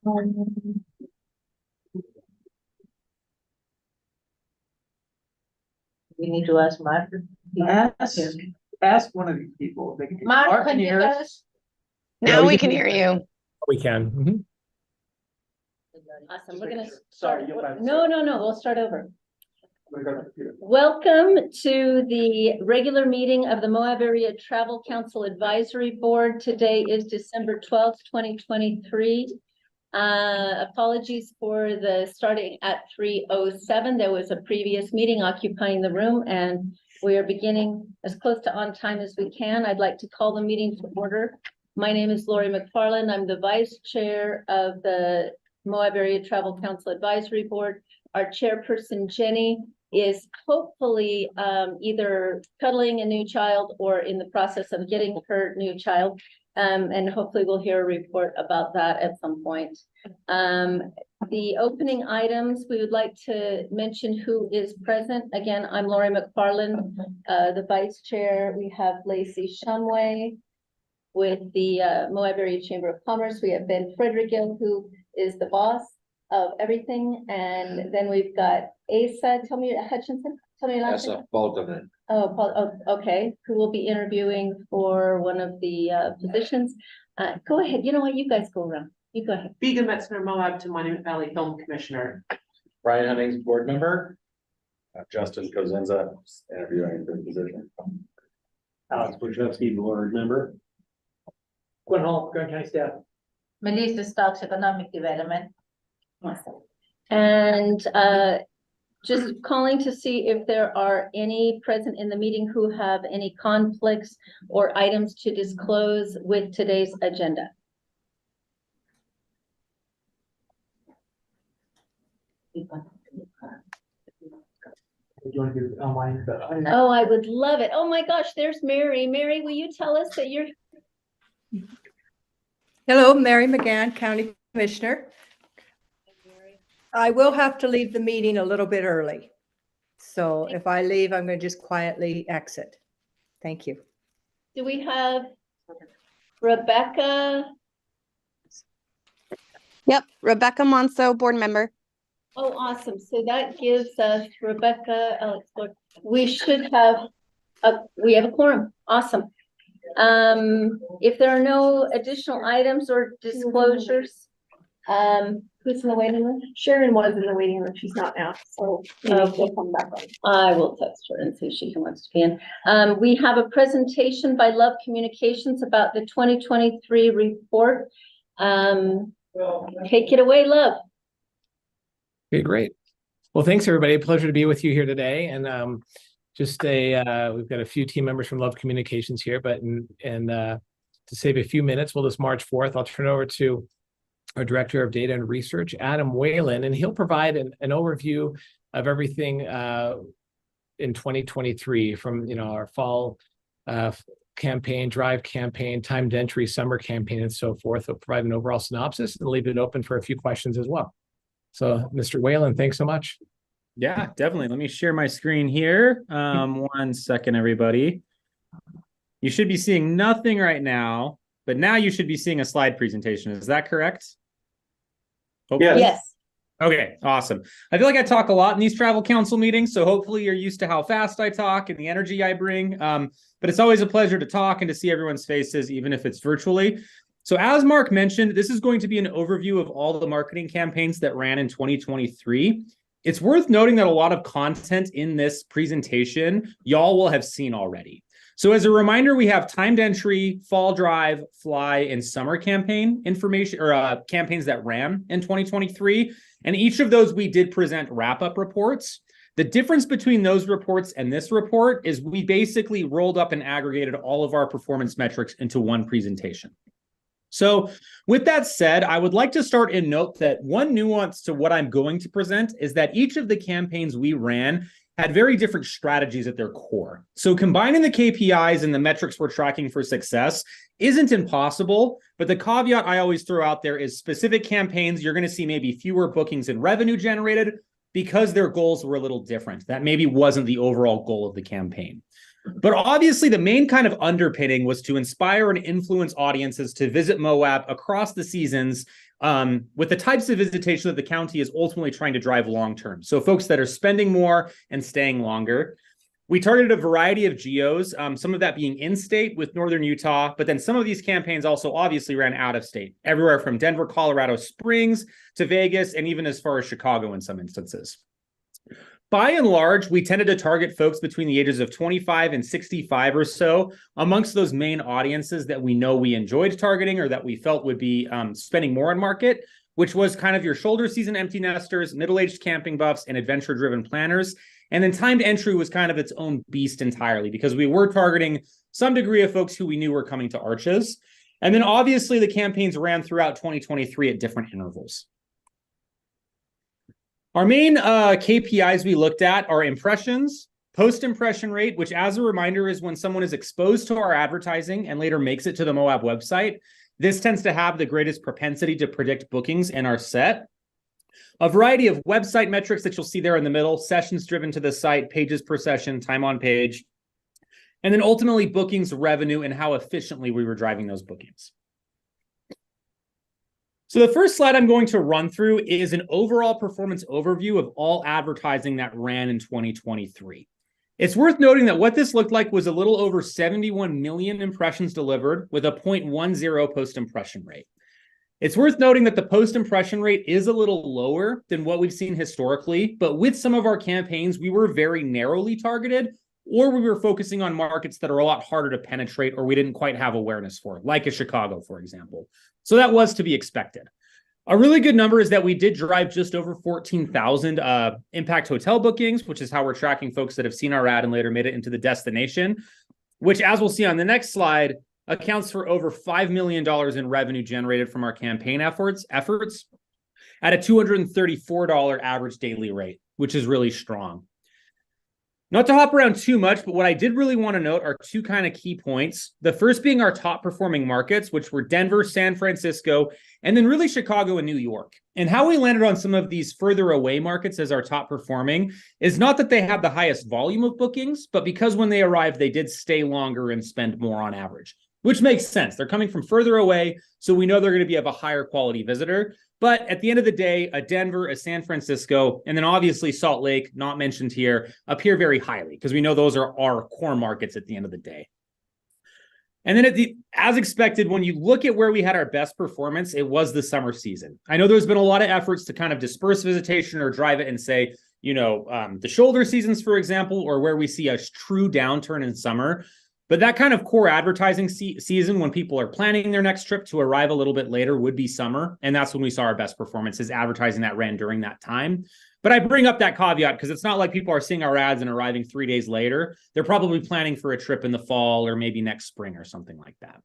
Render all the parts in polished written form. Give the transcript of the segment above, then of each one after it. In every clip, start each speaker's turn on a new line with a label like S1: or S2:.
S1: We need to ask Mark.
S2: Ask one of these people.
S1: Mark, can you hear us?
S3: Now we can hear you.
S4: We can. Mhm.
S1: Awesome. We're gonna
S2: Sorry,
S1: start.
S2: you'll have to-
S1: No, we'll start over. Welcome to the regular meeting of the Moab Area Travel Council Advisory Board. Today is December 12th, 2023. Apologies for the starting at 3:07. There was a previous meeting occupying the room, and we are beginning as close to on time as we can. I'd like to call the meeting to order. My name is Lori McFarland. I'm the Vice Chair of the Moab Area Travel Council Advisory Board. Our chairperson, Jenny, is hopefully either cuddling a new child or in the process of getting her new child. And hopefully we'll hear a report about that at some point. The opening items, we would like to mention who is present. Again, I'm Lori McFarland, the Vice Chair. We have Lacey Shumway with the Moab Area Chamber of Commerce. We have Ben Frederick-Gill, who is the boss of everything. And then we've got Asa, Hutchinson, tell me your last name.
S5: Baldwin.
S1: Oh, Paul, oh, okay, who will be interviewing for one of the positions. Go ahead, you know what, you guys go around, you go ahead.
S2: Began Metzner, Moab to Monument Valley Film Commissioner.
S5: Brian Hunnings, board member. Justin Cosenza, interviewing for the position.
S6: Alex Wojcicki, board member.
S2: Gwen Hall, Grand County staff.
S1: Melissa Stokes, Economic Development. Awesome. And just calling to see if there are any present in the meeting who have any conflicts or items to disclose with today's agenda.
S2: Do you want to do online?
S1: Oh, I would love it. Oh my gosh, there's Mary. Mary, will you tell us that you're...
S7: Hello, Mary McGann, County Commissioner. I will have to leave the meeting a little bit early. So if I leave, I'm going to just quietly exit. Thank you.
S1: Do we have Rebecca?
S3: Yep, Rebecca Monso, board member.
S1: Oh, awesome. So that gives us Rebecca, Alex, we should have we have a quorum. Awesome. If there are no additional items or disclosures, who's in the waiting room?
S8: Sharon was in the waiting room. She's not now. So she'll come back on.
S1: I will text her and see if she wants to be in. We have a presentation by Love Communications about the 2023 report. Take it away, Love.
S4: Okay, great. Well, thanks everybody. A pleasure to be with you here today. And we've got a few team members from Love Communications here, but to save a few minutes, we'll just march forth. I'll turn it over to our Director of Data and Research, Adam Whalen, and he'll provide an overview of everything in 2023 from our fall campaign, drive campaign, timed entry, summer campaign, and so forth. He'll provide an overall synopsis and leave it open for a few questions as well. So, Mr. Whalen, thanks so much.
S6: Yeah, definitely. Let me share my screen here. 1 second, everybody. You should be seeing nothing right now, but now you should be seeing a slide presentation. Is that correct?
S1: Yes.
S6: Okay, awesome. I feel like I talk a lot in these travel council meetings, so hopefully you're used to how fast I talk and the energy I bring. But it's always a pleasure to talk and to see everyone's faces, even if it's virtually. So as Mark mentioned, this is going to be an overview of all the marketing campaigns that ran in 2023. It's worth noting that a lot of content in this presentation y'all will have seen already. So as a reminder, we have timed entry, fall drive, fly, and summer campaign information or campaigns that ran in 2023. And each of those we did present wrap-up reports. The difference between those reports and this report is we basically rolled up and aggregated all of our performance metrics into one presentation. So with that said, I would like to start and note that one nuance to what I'm going to present is that each of the campaigns we ran had very different strategies at their core. So combining the KPIs and the metrics we're tracking for success isn't impossible, but the caveat I always throw out there is specific campaigns, you're going to see maybe fewer bookings and revenue generated because their goals were a little different. That maybe wasn't the overall goal of the campaign. But obviously the main kind of underpinning was to inspire and influence audiences to visit Moab across the seasons with the types of visitation that the county is ultimately trying to drive long-term. So folks that are spending more and staying longer. We targeted a variety of geos, some of that being in-state with Northern Utah, but then some of these campaigns also obviously ran out of state, everywhere from Denver, Colorado Springs to Vegas, and even as far as Chicago in some instances. By and large, we tended to target folks between the ages of 25 and 65 or so amongst those main audiences that we know we enjoyed targeting or that we felt would be spending more on market, which was kind of your shoulder season empty nesters, middle-aged camping buffs, and adventure-driven planners. And then timed entry was kind of its own beast entirely because we were targeting some degree of folks who we knew were coming to Arches. And then obviously the campaigns ran throughout 2023 at different intervals. Our main KPIs we looked at are impressions, post-impression rate, which as a reminder is when someone is exposed to our advertising and later makes it to the Moab website. This tends to have the greatest propensity to predict bookings in our set. A variety of website metrics that you'll see there in the middle, sessions driven to the site, pages per session, time on page, and then ultimately bookings revenue and how efficiently we were driving those bookings. So the first slide I'm going to run through is an overall performance overview of all advertising that ran in 2023. It's worth noting that what this looked like was a little over 71 million impressions delivered with a 0.10 post-impression rate. It's worth noting that the post-impression rate is a little lower than what we've seen historically, but with some of our campaigns, we were very narrowly targeted, or we were focusing on markets that are a lot harder to penetrate or we didn't quite have awareness for, like a Chicago, for example. So that was to be expected. A really good number is that we did drive just over 14,000 impact hotel bookings, which is how we're tracking folks that have seen our ad and later made it into the destination, which, as we'll see on the next slide, accounts for over $5 million in revenue generated from our campaign efforts at a $234 average daily rate, which is really strong. Not to hop around too much, but what I did really want to note are two kind of key points. The first being our top performing markets, which were Denver, San Francisco, and then really Chicago and New York. And how we landed on some of these further away markets as our top performing is not that they have the highest volume of bookings, but because when they arrived, they did stay longer and spend more on average, which makes sense. They're coming from further away, so we know they're going to be of a higher quality visitor. But at the end of the day, a Denver, a San Francisco, and then obviously Salt Lake, not mentioned here, appear very highly because we know those are our core markets at the end of the day. And then as expected, when you look at where we had our best performance, it was the summer season. I know there's been a lot of efforts to kind of disperse visitation or drive it and say, the shoulder seasons, for example, or where we see a true downturn in summer. But that kind of core advertising season when people are planning their next trip to arrive a little bit later would be summer. And that's when we saw our best performances, advertising that ran during that time. But I bring up that caveat because it's not like people are seeing our ads and arriving 3 days later. They're probably planning for a trip in the fall or maybe next spring or something like that.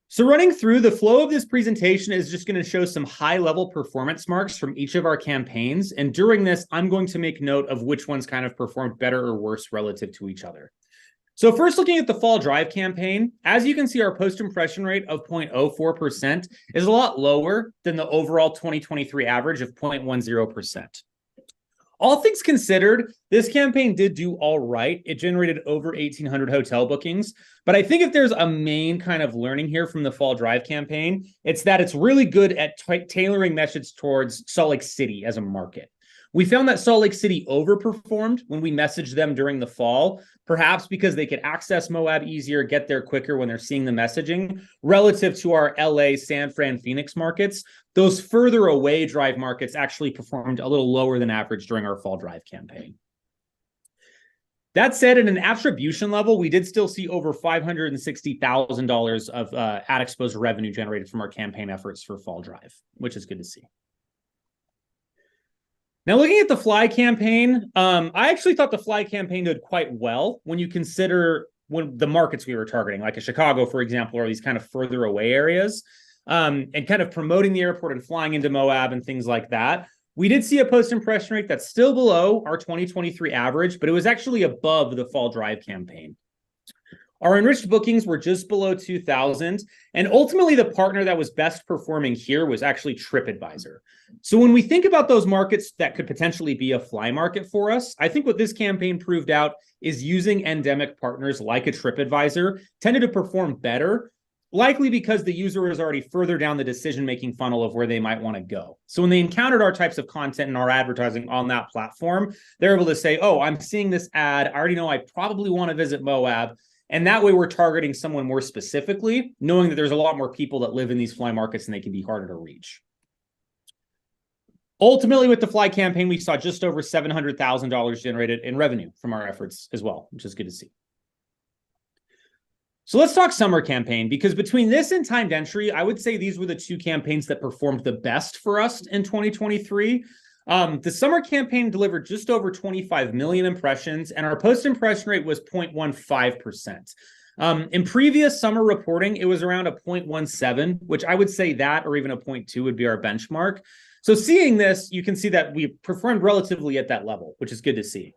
S6: So running through the flow of this presentation is just going to show some high-level performance marks from each of our campaigns. And during this, I'm going to make note of which ones kind of performed better or worse relative to each other. So first, looking at the Fall Drive campaign, as you can see, our post-impression rate of 0.04% is a lot lower than the overall 2023 average of 0.10%. All things considered, this campaign did do all right. It generated over 1,800 hotel bookings. But I think if there's a main kind of learning here from the Fall Drive campaign, it's that it's really good at tailoring message towards Salt Lake City as a market. We found that Salt Lake City overperformed when we messaged them during the fall, perhaps because they could access Moab easier, get there quicker when they're seeing the messaging, relative to our LA, San Fran, Phoenix markets. Those further away drive markets actually performed a little lower than average during our Fall Drive campaign. That said, at an attribution level, we did still see over $560,000 of ad exposure revenue generated from our campaign efforts for Fall Drive, which is good to see. Now, looking at the Fly campaign, I actually thought the Fly campaign did quite well when you consider the markets we were targeting, like a Chicago, for example, or these kind of further away areas, and kind of promoting the airport and flying into Moab and things like that. We did see a post-impression rate that's still below our 2023 average, but it was actually above the Fall Drive campaign. Our enriched bookings were just below 2,000, and ultimately the partner that was best performing here was actually TripAdvisor. So when we think about those markets that could potentially be a fly market for us, I think what this campaign proved out is using endemic partners like a TripAdvisor tended to perform better likely because the user is already further down the decision-making funnel of where they might want to go. So when they encountered our types of content and our advertising on that platform, they're able to say, oh, I'm seeing this ad. I already know I probably want to visit Moab. And that way we're targeting someone more specifically, knowing that there's a lot more people that live in these fly markets and they can be harder to reach. Ultimately, with the fly campaign, we saw just over $700,000 generated in revenue from our efforts as well, which is good to see. So let's talk summer campaign, because between this and timed entry, I would say these were the two campaigns that performed the best for us in 2023. The summer campaign delivered just over 25 million impressions, and our post-impression rate was 0.15%. In previous summer reporting, it was around a 0.17, which I would say that, or even a 0.2 would be our benchmark. So seeing this, you can see that we performed relatively at that level, which is good to see.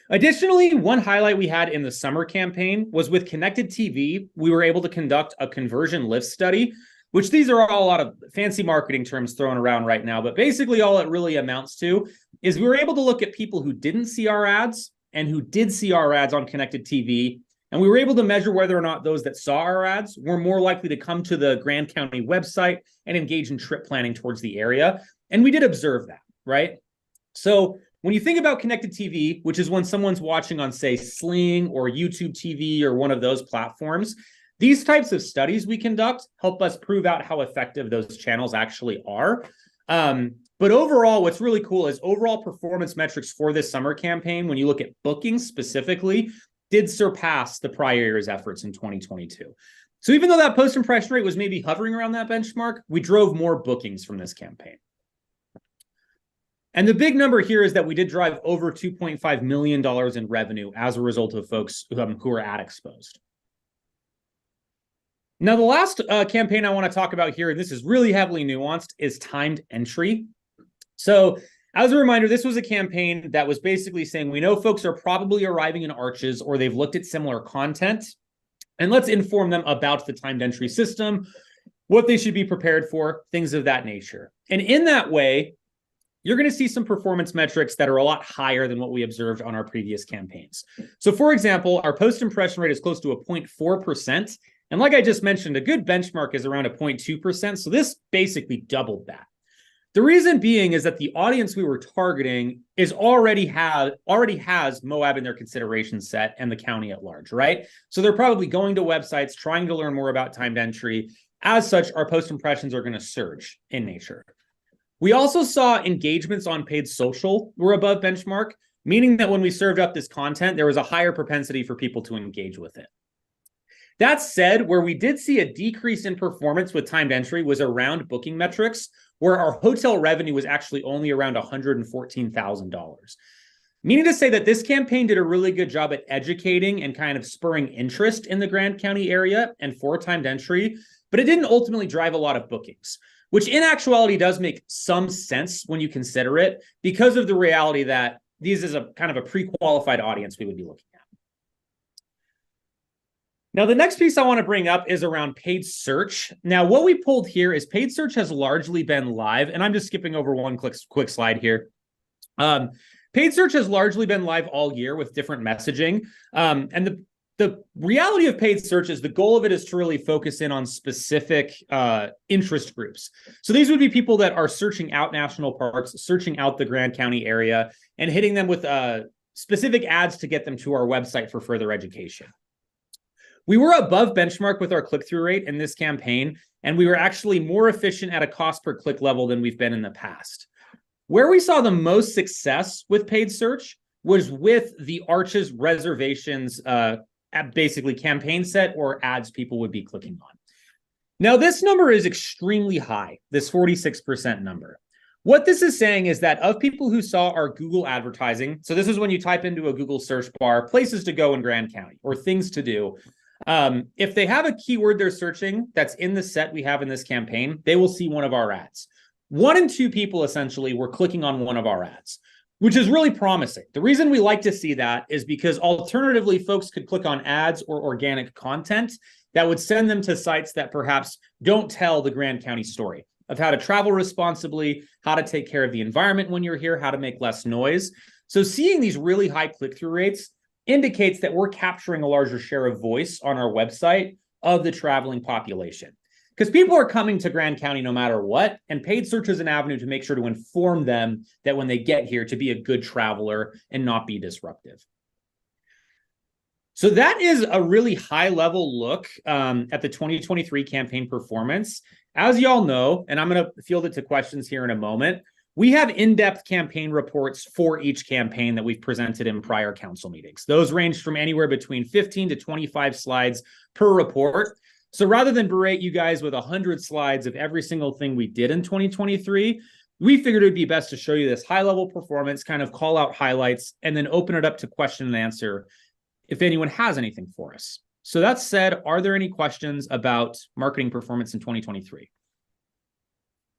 S6: Additionally, one highlight we had in the summer campaign was with Connected TV, we were able to conduct a conversion lift study, which these are all a lot of fancy marketing terms thrown around right now, but basically all it really amounts to is we were able to look at people who didn't see our ads and who did see our ads on Connected TV, and we were able to measure whether or not those that saw our ads were more likely to come to the Grand County website and engage in trip planning towards the area. And we did observe that, right? So when you think about Connected TV, which is when someone's watching on, say, Sling or YouTube TV or one of those platforms, these types of studies we conduct help us prove out how effective those channels actually are. But overall, what's really cool is overall performance metrics for this summer campaign, when you look at bookings specifically, did surpass the prior year's efforts in 2022. So even though that post-impression rate was maybe hovering around that benchmark, we drove more bookings from this campaign. And the big number here is that we did drive over $2.5 million in revenue as a result of folks who are ad exposed. Now, the last campaign I want to talk about here, and this is really heavily nuanced, is timed entry. So as a reminder, this was a campaign that was basically saying, we know folks are probably arriving in Arches or they've looked at similar content, and let's inform them about the timed entry system, what they should be prepared for, things of that nature. And in that way, you're going to see some performance metrics that are a lot higher than what we observed on our previous campaigns. So for example, our post-impression rate is close to a 0.4%. And like I just mentioned, a good benchmark is around a 0.2%. So this basically doubled that. The reason being is that the audience we were targeting is already has Moab in their consideration set and the county at large, right? So they're probably going to websites, trying to learn more about timed entry. As such, our post impressions are going to surge in nature. We also saw engagements on paid social were above benchmark, meaning that when we served up this content, there was a higher propensity for people to engage with it. That said, where we did see a decrease in performance with timed entry was around booking metrics, where our hotel revenue was actually only around $114,000. Meaning to say that this campaign did a really good job at educating and kind of spurring interest in the Grand County area and for timed entry, but it didn't ultimately drive a lot of bookings, which in actuality does make some sense when you consider it, because of the reality that these is a kind of a pre-qualified audience we would be looking at. Now, the next piece I want to bring up is around paid search. Now, what we pulled here is paid search has largely been live, and I'm just skipping over one quick slide here. Paid search has largely been live all year with different messaging. And the reality of paid search is the goal of it is to really focus in on specific interest groups. So these would be people that are searching out national parks, searching out the Grand County area, and hitting them with specific ads to get them to our website for further education. We were above benchmark with our click-through rate in this campaign, and we were actually more efficient at a cost per click level than we've been in the past. Where we saw the most success with paid search was with the Arches reservations, basically campaign set or ads people would be clicking on. Now, this number is extremely high, this 46% number. What this is saying is that of people who saw our Google advertising, so this is when you type into a Google search bar, places to go in Grand County or things to do, if they have a keyword they're searching that's in the set we have in this campaign, they will see one of our ads. 1 in 2 people essentially were clicking on one of our ads, which is really promising. The reason we like to see that is because alternatively, folks could click on ads or organic content that would send them to sites that perhaps don't tell the Grand County story of how to travel responsibly, how to take care of the environment when you're here, how to make less noise. So seeing these really high click-through rates indicates that we're capturing a larger share of voice on our website of the traveling population. Because people are coming to Grand County no matter what, and paid search is an avenue to make sure to inform them that when they get here to be a good traveler and not be disruptive. So that is a really high level look at the 2023 campaign performance. As y'all know, and I'm going to field it to questions here in a moment, we have in-depth campaign reports for each campaign that we've presented in prior council meetings. Those range from anywhere between 15 to 25 slides per report. So rather than berate you guys with 100 slides of every single thing we did in 2023, we figured it would be best to show you this high-level performance, kind of call out highlights, and then open it up to question and answer if anyone has anything for us. So that said, are there any questions about marketing performance in 2023?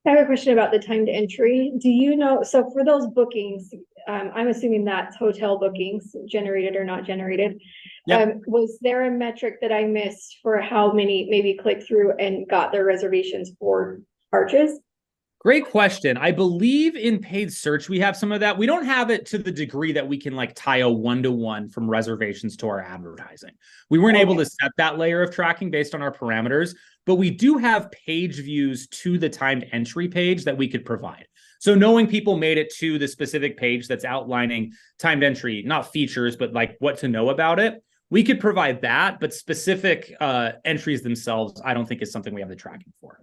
S8: I have a question about the timed entry. Do you know, so for those bookings, I'm assuming that's hotel bookings, generated or not generated.
S6: Yep.
S8: Was there a metric that I missed for how many maybe clicked through and got their reservations for Arches?
S6: Great question. I believe in paid search, we have some of that. We don't have it to the degree that we can like tie a one-to-one from reservations to our advertising. We weren't able to set that layer of tracking based on our parameters, but we do have page views to the timed entry page that we could provide. So knowing people made it to the specific page that's outlining timed entry, not features, but like what to know about it, we could provide that, but specific entries themselves, I don't think is something we have the tracking for.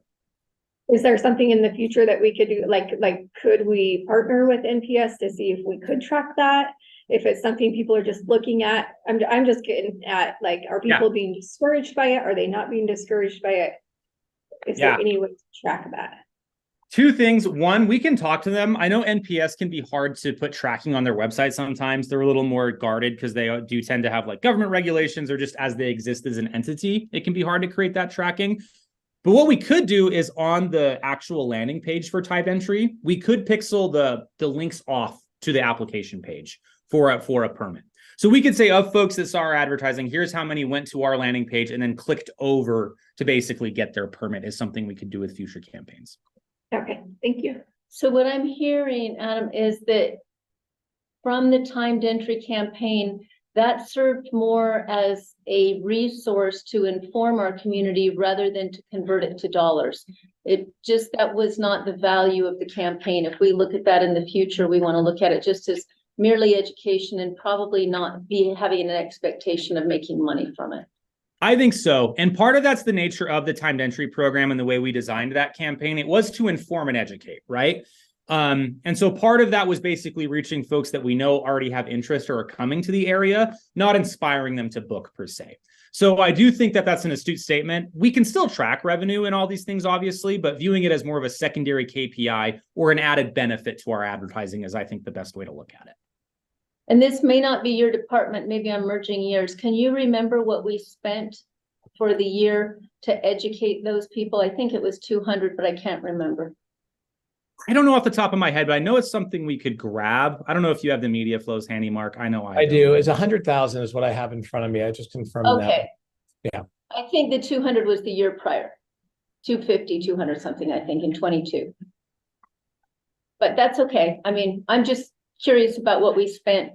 S8: Is there something in the future that we could do? Like, could we partner with NPS to see if we could track that? If it's something people are just looking at, I'm just getting at, like, are people being discouraged by it? Are they not being discouraged by it? Is there any way to track that?
S6: Two things. One, we can talk to them. I know NPS can be hard to put tracking on their website sometimes. They're a little more guarded because they do tend to have like government regulations, or just as they exist as an entity, it can be hard to create that tracking. But what we could do is on the actual landing page for timed entry, we could pixel the links off to the application page for a permit. So we could say, of folks that saw our advertising, here's how many went to our landing page and then clicked over to basically get their permit, is something we could do with future campaigns.
S8: Okay, thank you.
S1: So what I'm hearing, Adam, is that from the timed entry campaign, that served more as a resource to inform our community rather than to convert it to dollars. That was not the value of the campaign. If we look at that in the future, we want to look at it just as merely education and probably not be having an expectation of making money from it.
S6: I think so. And part of that's the nature of the timed entry program and the way we designed that campaign. It was to inform and educate, right? And so part of that was basically reaching folks that we know already have interest or are coming to the area, not inspiring them to book per se. So I do think that that's an astute statement. We can still track revenue and all these things, obviously, but viewing it as more of a secondary KPI or an added benefit to our advertising is, I think, the best way to look at it.
S1: And this may not be your department, maybe I'm merging years. Can you remember what we spent for the year to educate those people? I think it was 200, but I can't remember.
S6: I don't know off the top of my head, but I know it's something we could grab. I don't know if you have the media flows handy, Mark. I know
S4: I do. It's 100,000 is what I have in front of me. I just confirmed that.
S1: Okay.
S4: Yeah.
S1: I think the 200 was the year prior. 250, 200 something, I think, in 22. But that's okay. I mean, I'm just curious about what we spent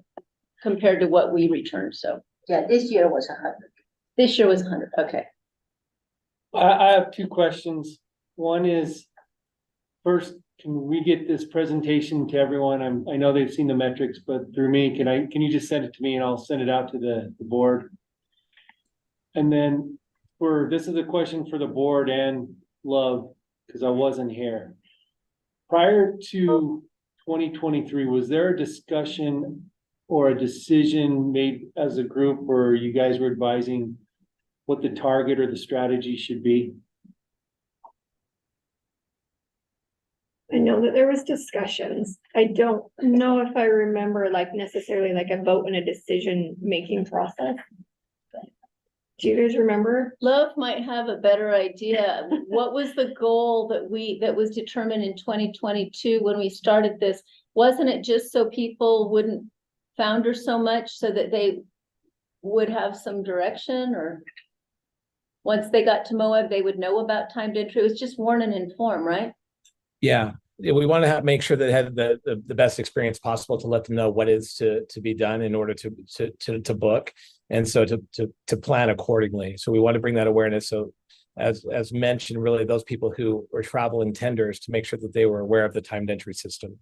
S1: compared to what we returned. So
S9: Yeah, this year was 100.
S1: this year was 100. Okay.
S10: I have two questions. One is, first, can we get this presentation to everyone? I know they've seen the metrics, but through me, can you just send it to me and I'll send it out to the board? And then this is a question for the board and Love, because I wasn't here. Prior to 2023, was there a discussion or a decision made as a group where you guys were advising what the target or the strategy should be?
S8: I know that there was discussions. I don't know if I remember like necessarily like a vote and a decision-making process. Do you guys remember?
S1: Love might have a better idea. What was the goal that was determined in 2022 when we started this? Wasn't it just so people wouldn't founder so much so that they would have some direction, or once they got to Moab, they would know about timed entry? It was just warn and inform, right?
S4: Yeah. we want to make sure that it had the best experience possible to let them know what is to be done in order to book, and so to plan accordingly. So we want to bring that awareness. So as mentioned, really those people who were travel intenders, to make sure that they were aware of the timed entry system.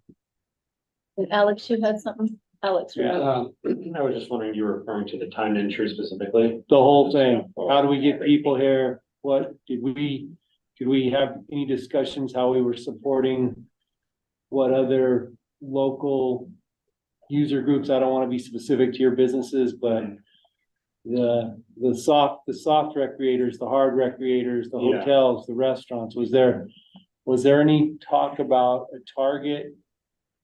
S1: And Alex, you had something? Alex.
S9: Yeah, I was just wondering, you were referring to the timed entry specifically?
S10: The whole thing, how do we get people here? What, did we have any discussions how we were supporting what other local user groups? I don't want to be specific to your businesses, but the soft recreators, the hard recreators, the
S9: Yeah.
S10: hotels, the restaurants, was there any talk about a target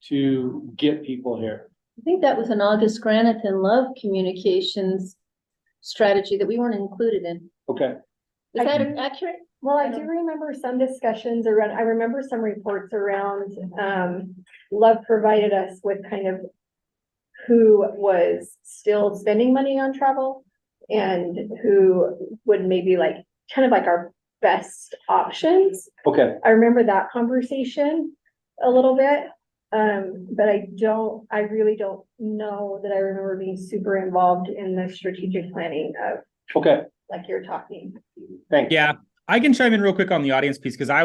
S10: to get people here?
S1: I think that was an August Granite and Love Communications strategy that we weren't included in.
S10: Okay,
S1: Is that accurate?
S8: Well, I do remember some discussions around, I remember some reports around, Love provided us with kind of who was still spending money on travel and who would maybe like, kind of like our best options.
S10: okay.
S8: I remember that conversation a little bit. But I really don't know that I remember being super involved in the strategic planning of,
S10: Okay,
S8: like you're talking.
S10: thanks.
S6: Yeah, I can chime in real quick on the audience piece because I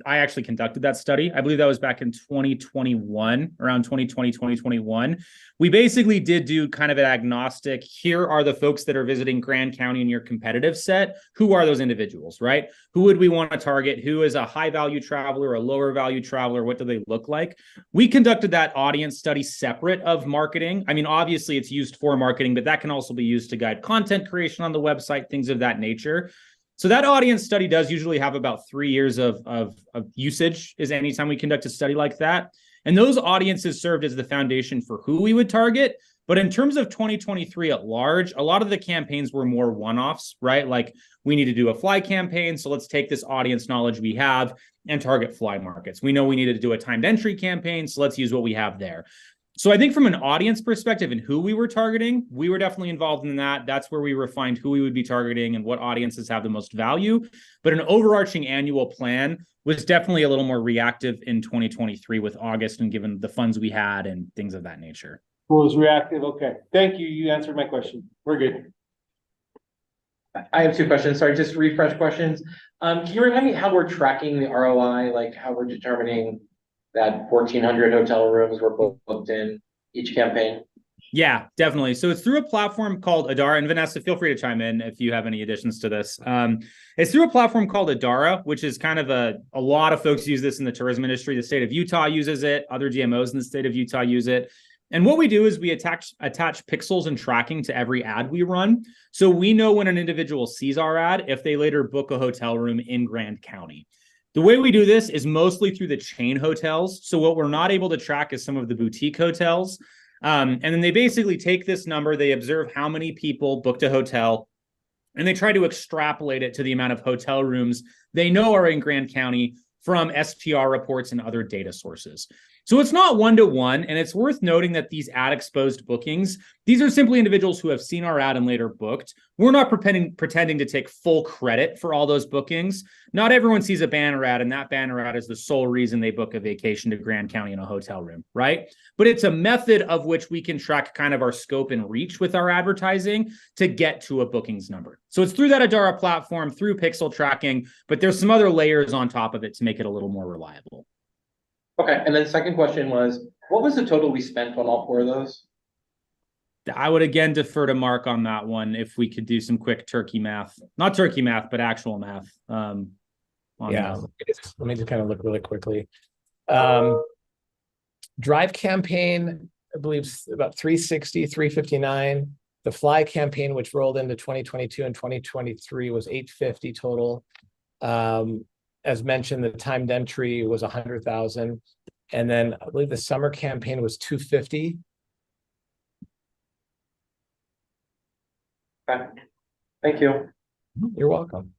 S6: actually conducted that study. I believe that was back in 2021, around 2020, 2021. We basically did do kind of an agnostic. Here are the folks that are visiting Grand County in your competitive set. Who are those individuals, right? Who would we want to target? Who is a high value traveler, a lower value traveler? What do they look like? We conducted that audience study separate of marketing. I mean, obviously it's used for marketing, but that can also be used to guide content creation on the website, things of that nature. So that audience study does usually have about 3 years of usage is anytime we conduct a study like that. And those audiences served as the foundation for who we would target. But in terms of 2023 at large, a lot of the campaigns were more one-offs, right? Like we need to do a fly campaign. So let's take this audience knowledge we have and target fly markets. We know we needed to do a timed entry campaign. So let's use what we have there. So I think from an audience perspective and who we were targeting, we were definitely involved in that. That's where we refined who we would be targeting and what audiences have the most value. But an overarching annual plan was definitely a little more reactive in 2023 with August and given the funds we had and things of that nature.
S10: Who was reactive? Okay, thank you. You answered my question. We're good.
S2: I have 2 questions. Sorry, just refresh questions. Can you remind me how we're tracking the ROI, like how we're determining that 1,400 hotel rooms were booked in each campaign?
S6: Yeah, definitely. So it's through a platform called Adara. And Vanessa, feel free to chime in if you have any additions to this. It's through a platform called Adara, which is kind of a lot of folks use this in the tourism industry. The state of Utah uses it. Other GMOs in the state of Utah use it. And what we do is we attach pixels and tracking to every ad we run. So we know when an individual sees our ad, if they later book a hotel room in Grand County. The way we do this is mostly through the chain hotels. So what we're not able to track is some of the boutique hotels. And then they basically take this number, they observe how many people booked a hotel, and they try to extrapolate it to the amount of hotel rooms they know are in Grand County from STR reports and other data sources. So it's not one-to-one, and it's worth noting that these ad exposed bookings, these are simply individuals who have seen our ad and later booked. We're not pretending to take full credit for all those bookings. Not everyone sees a banner ad, and that banner ad is the sole reason they book a vacation to Grand County in a hotel room, right? But it's a method of which we can track kind of our scope and reach with our advertising to get to a bookings number. So it's through that Adara platform, through pixel tracking, but there's some other layers on top of it to make it a little more reliable.
S2: Okay, and then the second question was, what was the total we spent on all 4 of those?
S6: I would again defer to Mark on that one if we could do some quick turkey math. Not turkey math, but actual math. On
S4: Yeah,
S6: that.
S4: let me just kind of look really quickly. Drive campaign, I believe is about 360, 359. The fly campaign, which rolled into 2022 and 2023, was 850 total. As mentioned, the timed entry was 100,000. And then I believe the summer campaign was 250.
S2: Okay, thank you.
S4: You're welcome.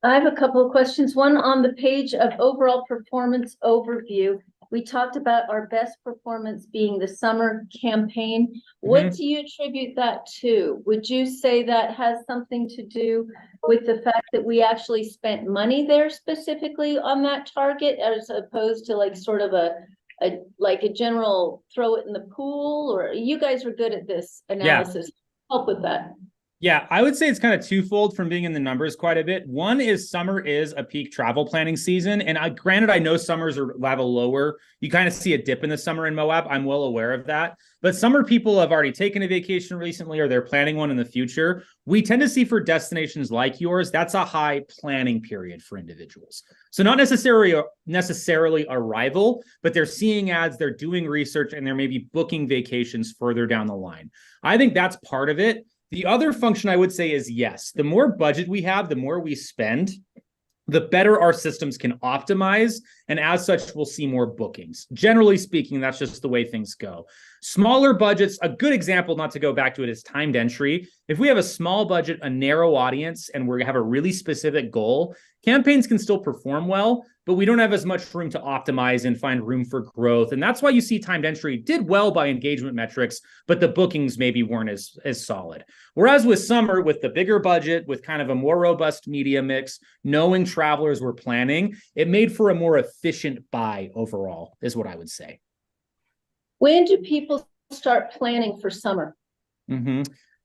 S1: I have a couple of questions. One on the page of overall performance overview. we talked about our best performance being the summer campaign. What do you attribute that to? Would you say that has something to do with the fact that we actually spent money there specifically on that target, as opposed to like sort of a general throw it in the pool? Or you guys are good at this analysis. Help with that.
S6: Yeah, I would say it's kind of twofold from being in the numbers quite a bit. One is summer is a peak travel planning season. And granted, I know summers are level lower. You kind of see a dip in the summer in Moab. I'm well aware of that. But summer people have already taken a vacation recently, or they're planning one in the future. We tend to see for destinations like yours, that's a high planning period for individuals. So not necessarily arrival, but they're seeing ads, they're doing research, and they're maybe booking vacations further down the line. I think that's part of it. The other function I would say is yes, the more budget we have, the more we spend, the better our systems can optimize. And as such, we'll see more bookings. Generally speaking, that's just the way things go. Smaller budgets, a good example, not to go back to it, is timed entry. If we have a small budget, a narrow audience, and we have a really specific goal, campaigns can still perform well, but we don't have as much room to optimize and find room for growth. And that's why you see timed entry did well by engagement metrics, but the bookings maybe weren't as solid. Whereas with summer, with the bigger budget, with kind of a more robust media mix, knowing travelers were planning, it made for a more efficient buy overall, is what I would say.
S1: When do people start planning for summer?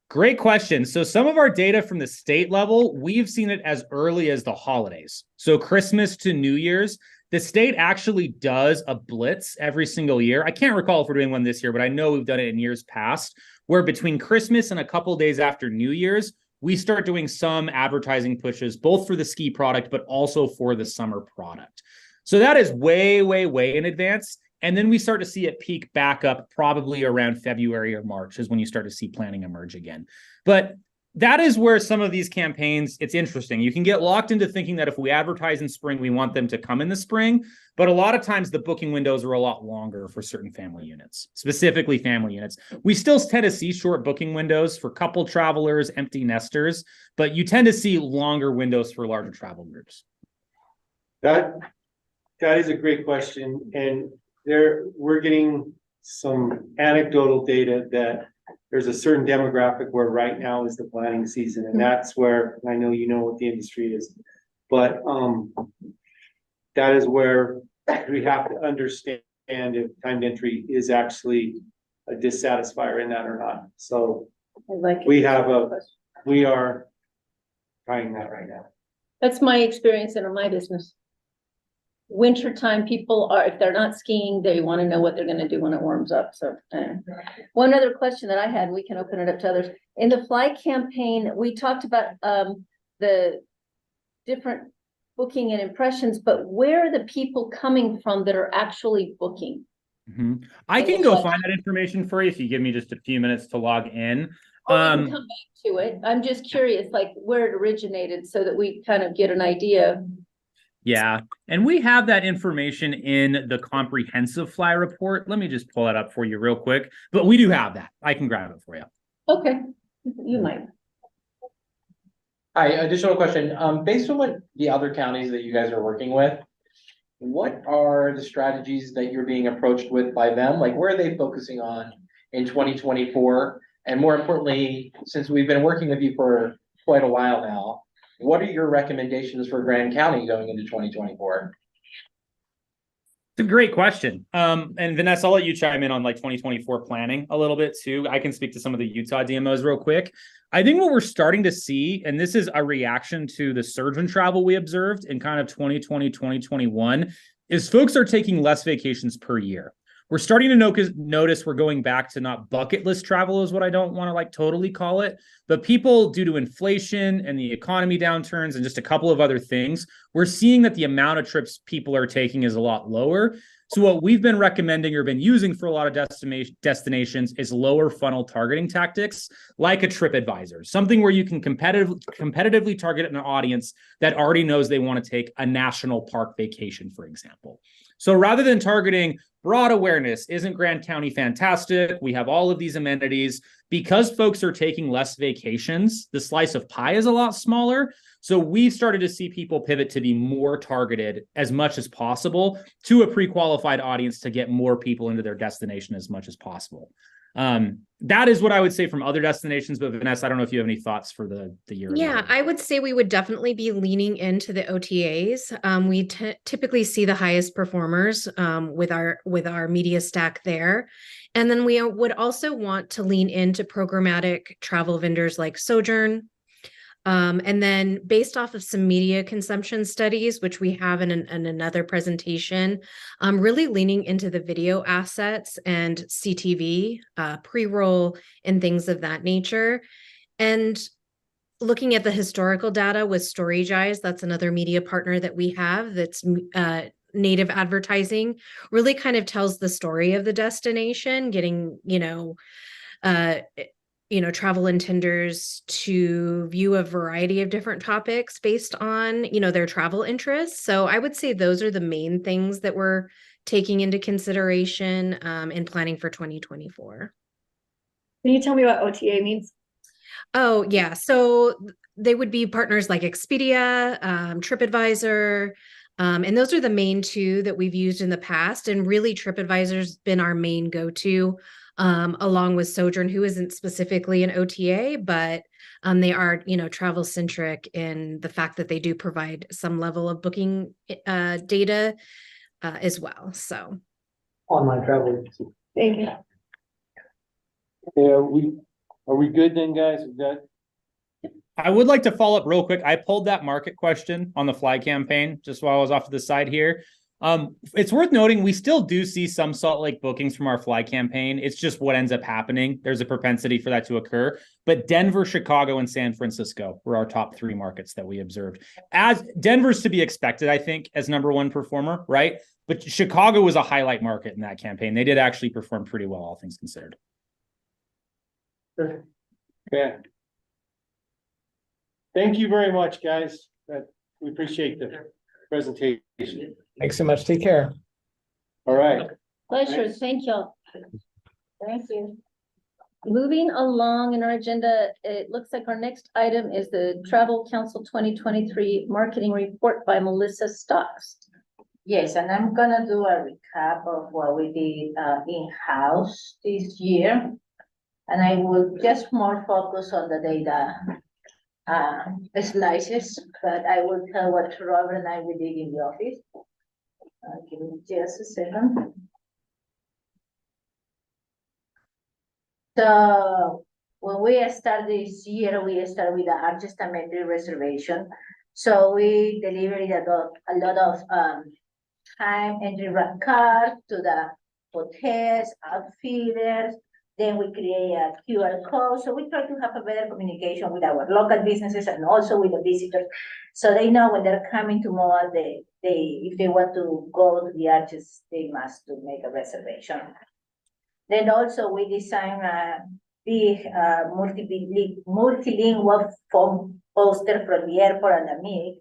S6: Great question. So some of our data from the state level, we've seen it as early as the holidays. So Christmas to New Year's, the state actually does a blitz every single year. I can't recall if we're doing one this year, but I know we've done it in years past, where between Christmas and a couple of days after New Year's, we start doing some advertising pushes, both for the ski product, but also for the summer product. So that is way, way, way in advance. And then we start to see it peak back up probably around February or March is when you start to see planning emerge again. But that is where some of these campaigns, it's interesting. You can get locked into thinking that if we advertise in spring, we want them to come in the spring. But a lot of times the booking windows are a lot longer for certain family units, specifically family units. We still tend to see short booking windows for couple travelers, empty nesters, but you tend to see longer windows for larger travel groups.
S10: That is a great question. And we're getting some anecdotal data that there's a certain demographic where right now is the planning season. And that's where, I know you know what the industry is, but that is where we have to understand if timed entry is actually a dissatisfier in that or not. So we are trying that right now. That's
S1: my experience in my business. Wintertime, people are, if they're not skiing, they want to know what they're going to do when it warms up. So one other question that I had, we can open it up to others. In the fly campaign, we talked about the different booking and impressions, but where are the people coming from that are actually booking?
S6: I can go find that information for you if you give me just a few minutes to log in.
S1: We can come back to it. I'm just curious, like where it originated so that we kind of get an idea.
S6: Yeah, and we have that information in the comprehensive fly report. Let me just pull that up for you real quick. But we do have that. I can grab it for you.
S1: Okay, you might.
S2: Hi, additional question. Based on what the other counties that you guys are working with, what are the strategies that you're being approached with by them? Like, where are they focusing on in 2024? And more importantly, since we've been working with you for quite a while now, what are your recommendations for Grand County going into 2024?
S6: It's a great question. And Vanessa, I'll let you chime in on like 2024 planning a little bit too. I can speak to some of the Utah DMOs real quick. I think what we're starting to see, and this is a reaction to the surge in travel we observed in kind of 2020, 2021, is folks are taking less vacations per year. We're starting to notice we're going back to not bucket list travel is what I don't want to like totally call it, but people, due to inflation and the economy downturns and just a couple of other things, we're seeing that the amount of trips people are taking is a lot lower. So what we've been recommending or been using for a lot of destinations is lower funnel targeting tactics, like a TripAdvisor, something where you can competitively target an audience that already knows they want to take a national park vacation, for example. So rather than targeting broad awareness, isn't Grand County fantastic? We have all of these amenities. Because folks are taking less vacations, the slice of pie is a lot smaller. So we've started to see people pivot to be more targeted as much as possible to a pre-qualified audience to get more people into their destination as much as possible. That is what I would say from other destinations, but Vanessa, I don't know if you have any thoughts for the year.
S3: Yeah, I would say we would definitely be leaning into the OTAs. We typically see the highest performers with our media stack there. And then we would also want to lean into programmatic travel vendors like Sojourn. And then based off of some media consumption studies, which we have in another presentation, really leaning into the video assets and CTV, pre-roll and things of that nature. And looking at the historical data with Storage Eyes, that's another media partner that we have that's native advertising, really kind of tells the story of the destination, getting, travel intenders to view a variety of different topics based on, their travel interests. So I would say those are the main things that we're taking into consideration in planning for 2024.
S8: Can you tell me what OTA means?
S3: Oh, yeah. So they would be partners like Expedia, TripAdvisor, and those are the main two that we've used in the past. And really, TripAdvisor's been our main go-to, along with Sojourn, who isn't specifically an OTA, but they are, travel centric in the fact that they do provide some level of booking data as well. So
S10: Online travel.
S8: Thank you.
S10: Yeah, are we good then, guys? We've got
S6: I would like to follow up real quick. I pulled that market question on the fly campaign just while I was off to the side here. It's worth noting we still do see some Salt Lake bookings from our fly campaign. It's just what ends up happening. There's a propensity for that to occur. But Denver, Chicago, and San Francisco were our top 3 markets that we observed. As Denver's to be expected, I think, as number 1 performer, right? But Chicago was a highlight market in that campaign. They did actually perform pretty well, all things considered.
S10: yeah. Thank you very much, guys. We appreciate the presentation.
S4: Thanks so much. Take care.
S10: All right.
S1: Pleasure, thank you. Thank you. Moving along in our agenda, it looks like our next item is the Travel Council 2023 Marketing Report by Melissa Stocks.
S11: Yes, and I'm gonna do a recap of what we did in-house this year. And I will just more focus on the data slices, but I will tell what Robert and I we did in the office. Give me just a second. So when we start this year, we start with the adjustment reservation. So we delivered a lot of time entry card to the hotels, outfitters. Then we create a QR code. So we try to have a better communication with our local businesses and also with the visitors. So they know when they're coming to MOA, if they want to go to the arches, they must to make a reservation. Then also we design a big multilingual foam poster from the airport and the meet.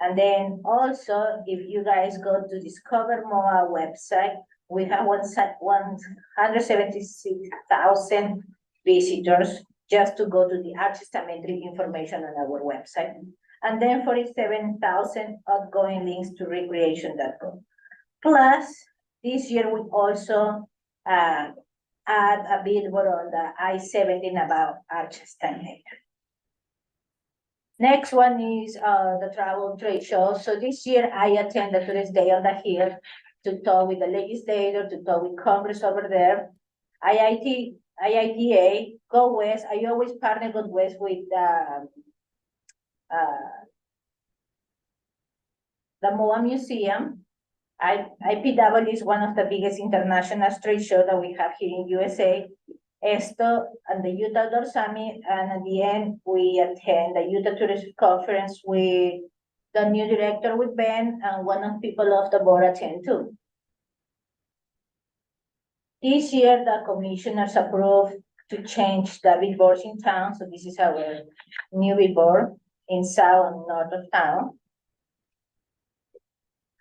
S11: And then also, if you guys go to Discover MOA website, we have 176,000 visitors just to go to the architecture information on our website. And then 47,000 outgoing links to recreation.com. Plus, this year we also add a billboard on the I-17 about architecture. Next one is the travel trade show. So this year I attended Tourist Day on the Hill to talk with the legislator, to talk with Congress over there. IITA, Go West. I always partner Go West with the MOA Museum. IPW is one of the biggest international trade shows that we have here in USA. ESTO and the Utah Outdoor Summit, and at the end, we attend the Utah Tourist Conference with the new director with Ben, and one of people of the board attend too. This year, the commissioners approved to change the billboards in town, so this is our new billboard in south and north of town.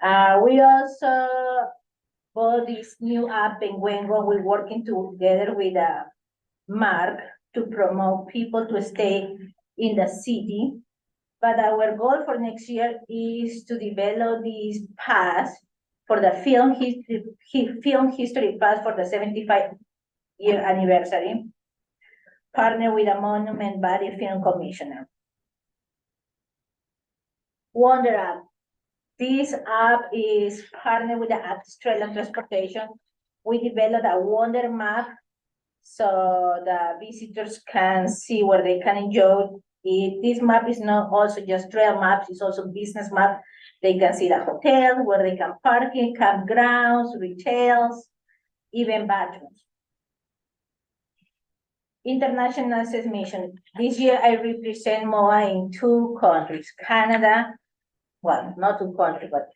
S11: We also bought this new app, Penguengo. We're working together with Mark to promote people to stay in the city. But our goal for next year is to develop this pass for the film history pass for the 75-year anniversary, partner with a Monument Valley Film Commissioner. Wonder App. This app is partnered with the Australian Transportation. We developed a Wonder Map so the visitors can see where they can enjoy it. This map is not also just trail maps, it's also business map. They can see the hotel, where they can park in, campgrounds, retails, even bathrooms. International Access Mission. This year I represent MOA in 2 countries, Canada, well, not 2 countries, but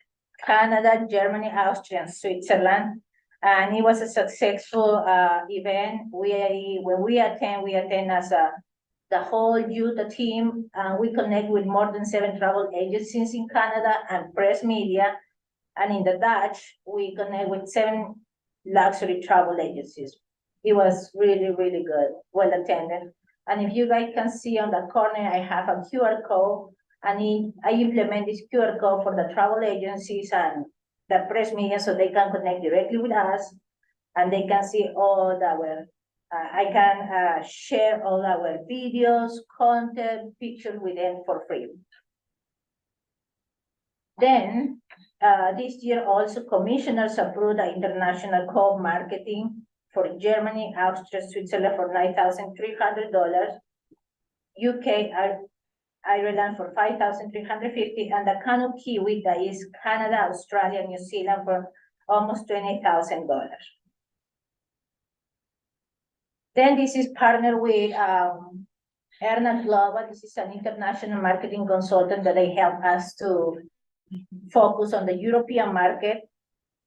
S11: Canada, Germany, Austria, and Switzerland. And it was a successful event. When we attend as the whole youth team. We connect with more than 7 travel agencies in Canada and press media. And in the Dutch, we connect with 7 luxury travel agencies. It was really, really good, well attended. And if you guys can see on the corner, I have a QR code, and I implement this QR code for the travel agencies and the press media so they can connect directly with us and they can see all our, I can share all our videos, content, pictures with them for free. Then, this year also commissioners approved the international co-marketing for Germany, Austria, Switzerland for $9,300, UK, Ireland for $5,350, and the Kanu Kiwi that is Canada, Australia, New Zealand for almost $20,000. Then this is partnered with Erna Global. This is an international marketing consultant that they help us to focus on the European market,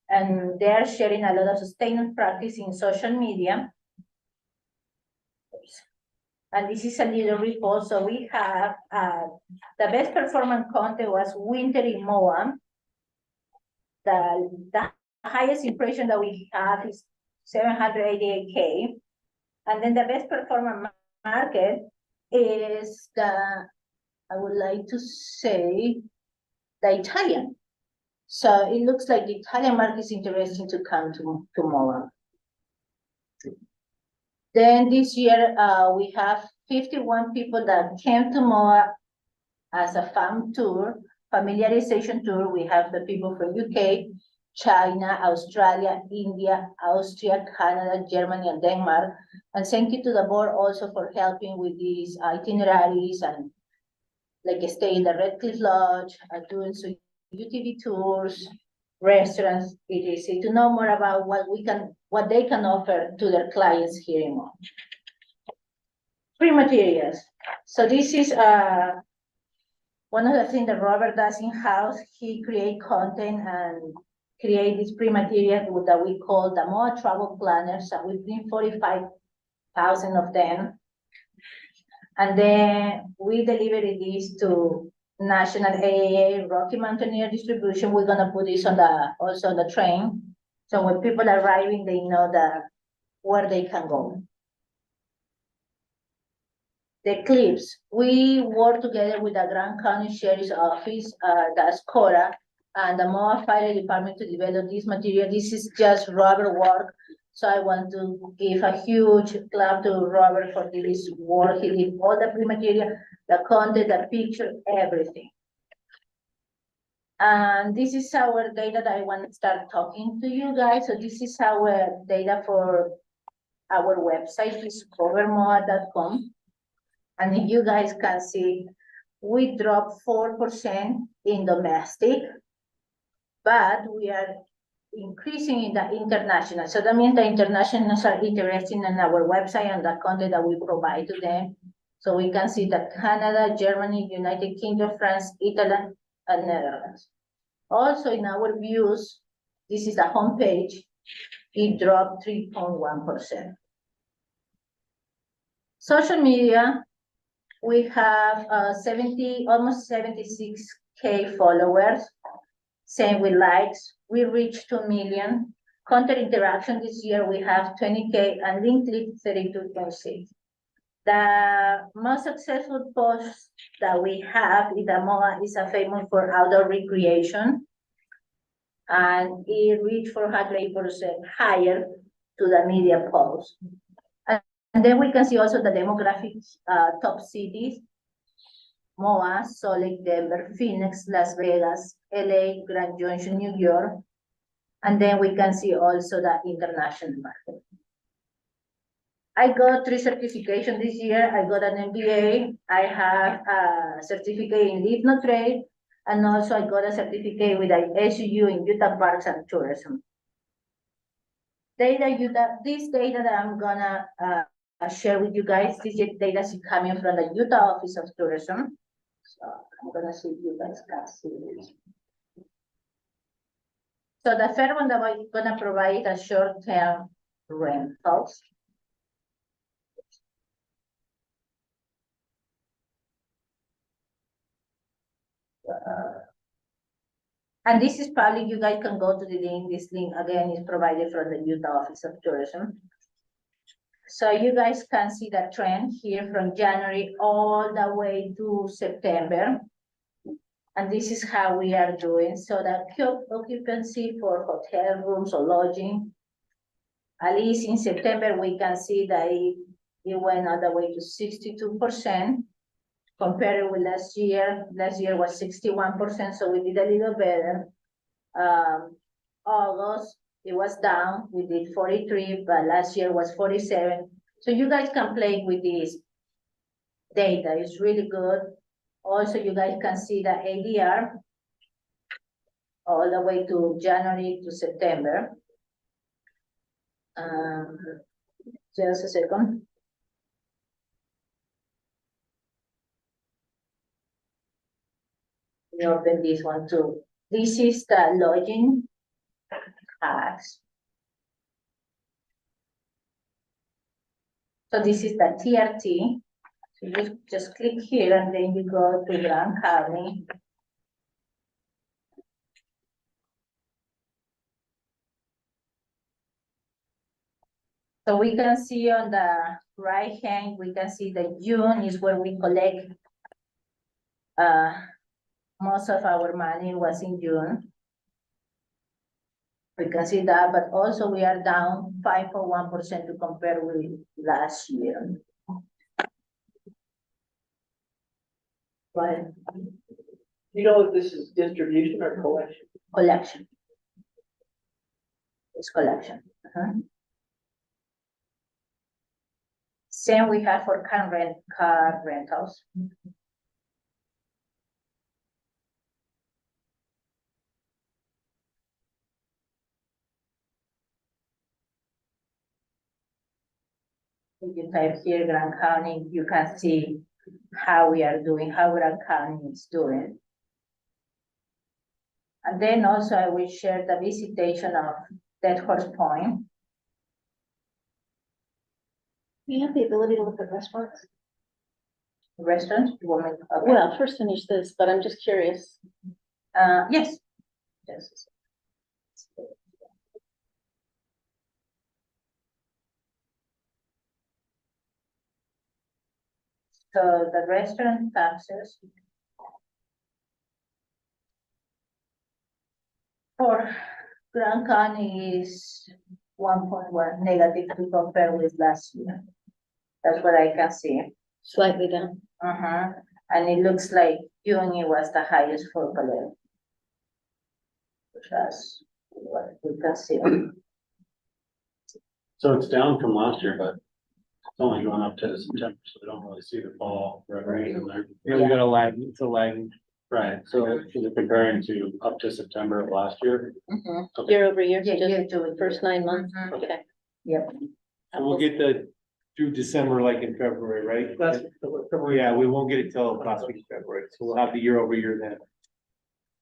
S11: and they're sharing a lot of sustainable practice in social media. And this is a little report. So we have the best performing content was Winter in MOA. The highest impression that we have is 788K. And then the best performing market is I would like to say, the Italian. So it looks like the Italian market is interesting to come to MOA. Then this year, we have 51 people that came to MOA as a FAM tour, familiarization tour. We have the people from UK, China, Australia, India, Austria, Canada, Germany, and Denmark. And thank you to the board also for helping with these itineraries and like stay in the Red Cliff Lodge, doing some UTV tours, restaurants, etc. to know more about what they can offer to their clients here in MOA. Free materials. So this is one of the things that Robert does in-house. He creates content and create this free material that we call the MOA Travel Planners, and we bring 45,000 of them. And then we deliver this to National AAA Rocky Mountaineer Distribution. We're gonna put this on also on the train. So when people are arriving, they know where they can go. The clips. We work together with the Grand County Sheriff's Office, the SCORA, and the MOA Fire Department to develop this material. This is just Robert work. So I want to give a huge clap to Robert for this work. He did all the pre-material, the content, the picture, everything. And this is our data that I want to start talking to you guys. So this is our data for our website, discovermoa.com. And if you guys can see, we dropped 4% in domestic, but we are increasing in the international. So that means the internationals are interested in our website and the content that we provide to them. So we can see that Canada, Germany, United Kingdom, France, Italy, and Netherlands. Also in our views, this is the homepage, it dropped 3.1%. Social media, we have almost 76K followers. Same with likes, we reached 2 million. Content interaction this year, we have 20K and link click 32.6. The most successful post that we have in the MOA is a famous for outdoor recreation. And it reached 408% higher to the media post. And then we can see also the demographics, top cities, MOA, Salt Lake, Denver, Phoenix, Las Vegas, LA, Grand Junction, New York. And then we can see also the international market. I got 3 certifications this year. I got an MBA. I have a certificate in Hypnotrade. And also I got a certificate with the SUU in Utah Parks and Tourism. This data that I'm gonna share with you guys, this data is coming from the Utah Office of Tourism. So I'm gonna see if you guys can see this. So the first one that I'm gonna provide a short-term rentals. And this is public, you guys can go to the link. This link again is provided from the Utah Office of Tourism. So you guys can see the trend here from January all the way to September. And this is how we are doing. So the occupancy for hotel rooms or lodging, at least in September, we can see that it went all the way to 62%. Compared with last year was 61%, so we did a little better. August, it was down, we did 43, but last year was 47. So you guys can play with this data, it's really good. Also, you guys can see the ADR all the way to January to September. Just a second. Open this one too. This is the lodging tax. So this is the TRT. So you just click here and then you go to Grand County. So we can see on the right hand, we can see that June is where we collect most of our money was in June. We can see that, but also we are down 5.1% to compare with last year. Right.
S12: You know if this is distribution or collection?
S11: Collection. It's collection. Same we have for car rentals. If you type here Grand County, you can see how we are doing, how Grand County is doing. And then also I will share the visitation of Dead Horse Point.
S1: You have the ability to look at restaurants?
S11: Restaurants, you want me to- okay.
S1: Well, first finish this, but I'm just curious.
S11: Yes. Yes. So the restaurant taxes for Grand County is 1.1 negative to compare with last year. That's what I can see.
S1: Slightly down.
S11: And it looks like June it was the highest for Palermo. That's what we can see.
S9: So it's down from last year, but it's only going up to September, so we don't really see the fall right in there.
S4: Yeah, we got a lag, it's a lag.
S9: Right, so is it comparing to up to September of last year? Okay.
S1: Year over year,
S11: Yeah, year
S1: just
S11: to
S1: the first 9 months,
S11: Mhm.
S1: okay.
S11: Yep.
S10: And we'll get through December like in February, right? Yeah, we won't get it till last week of February, so we'll have the year over year then.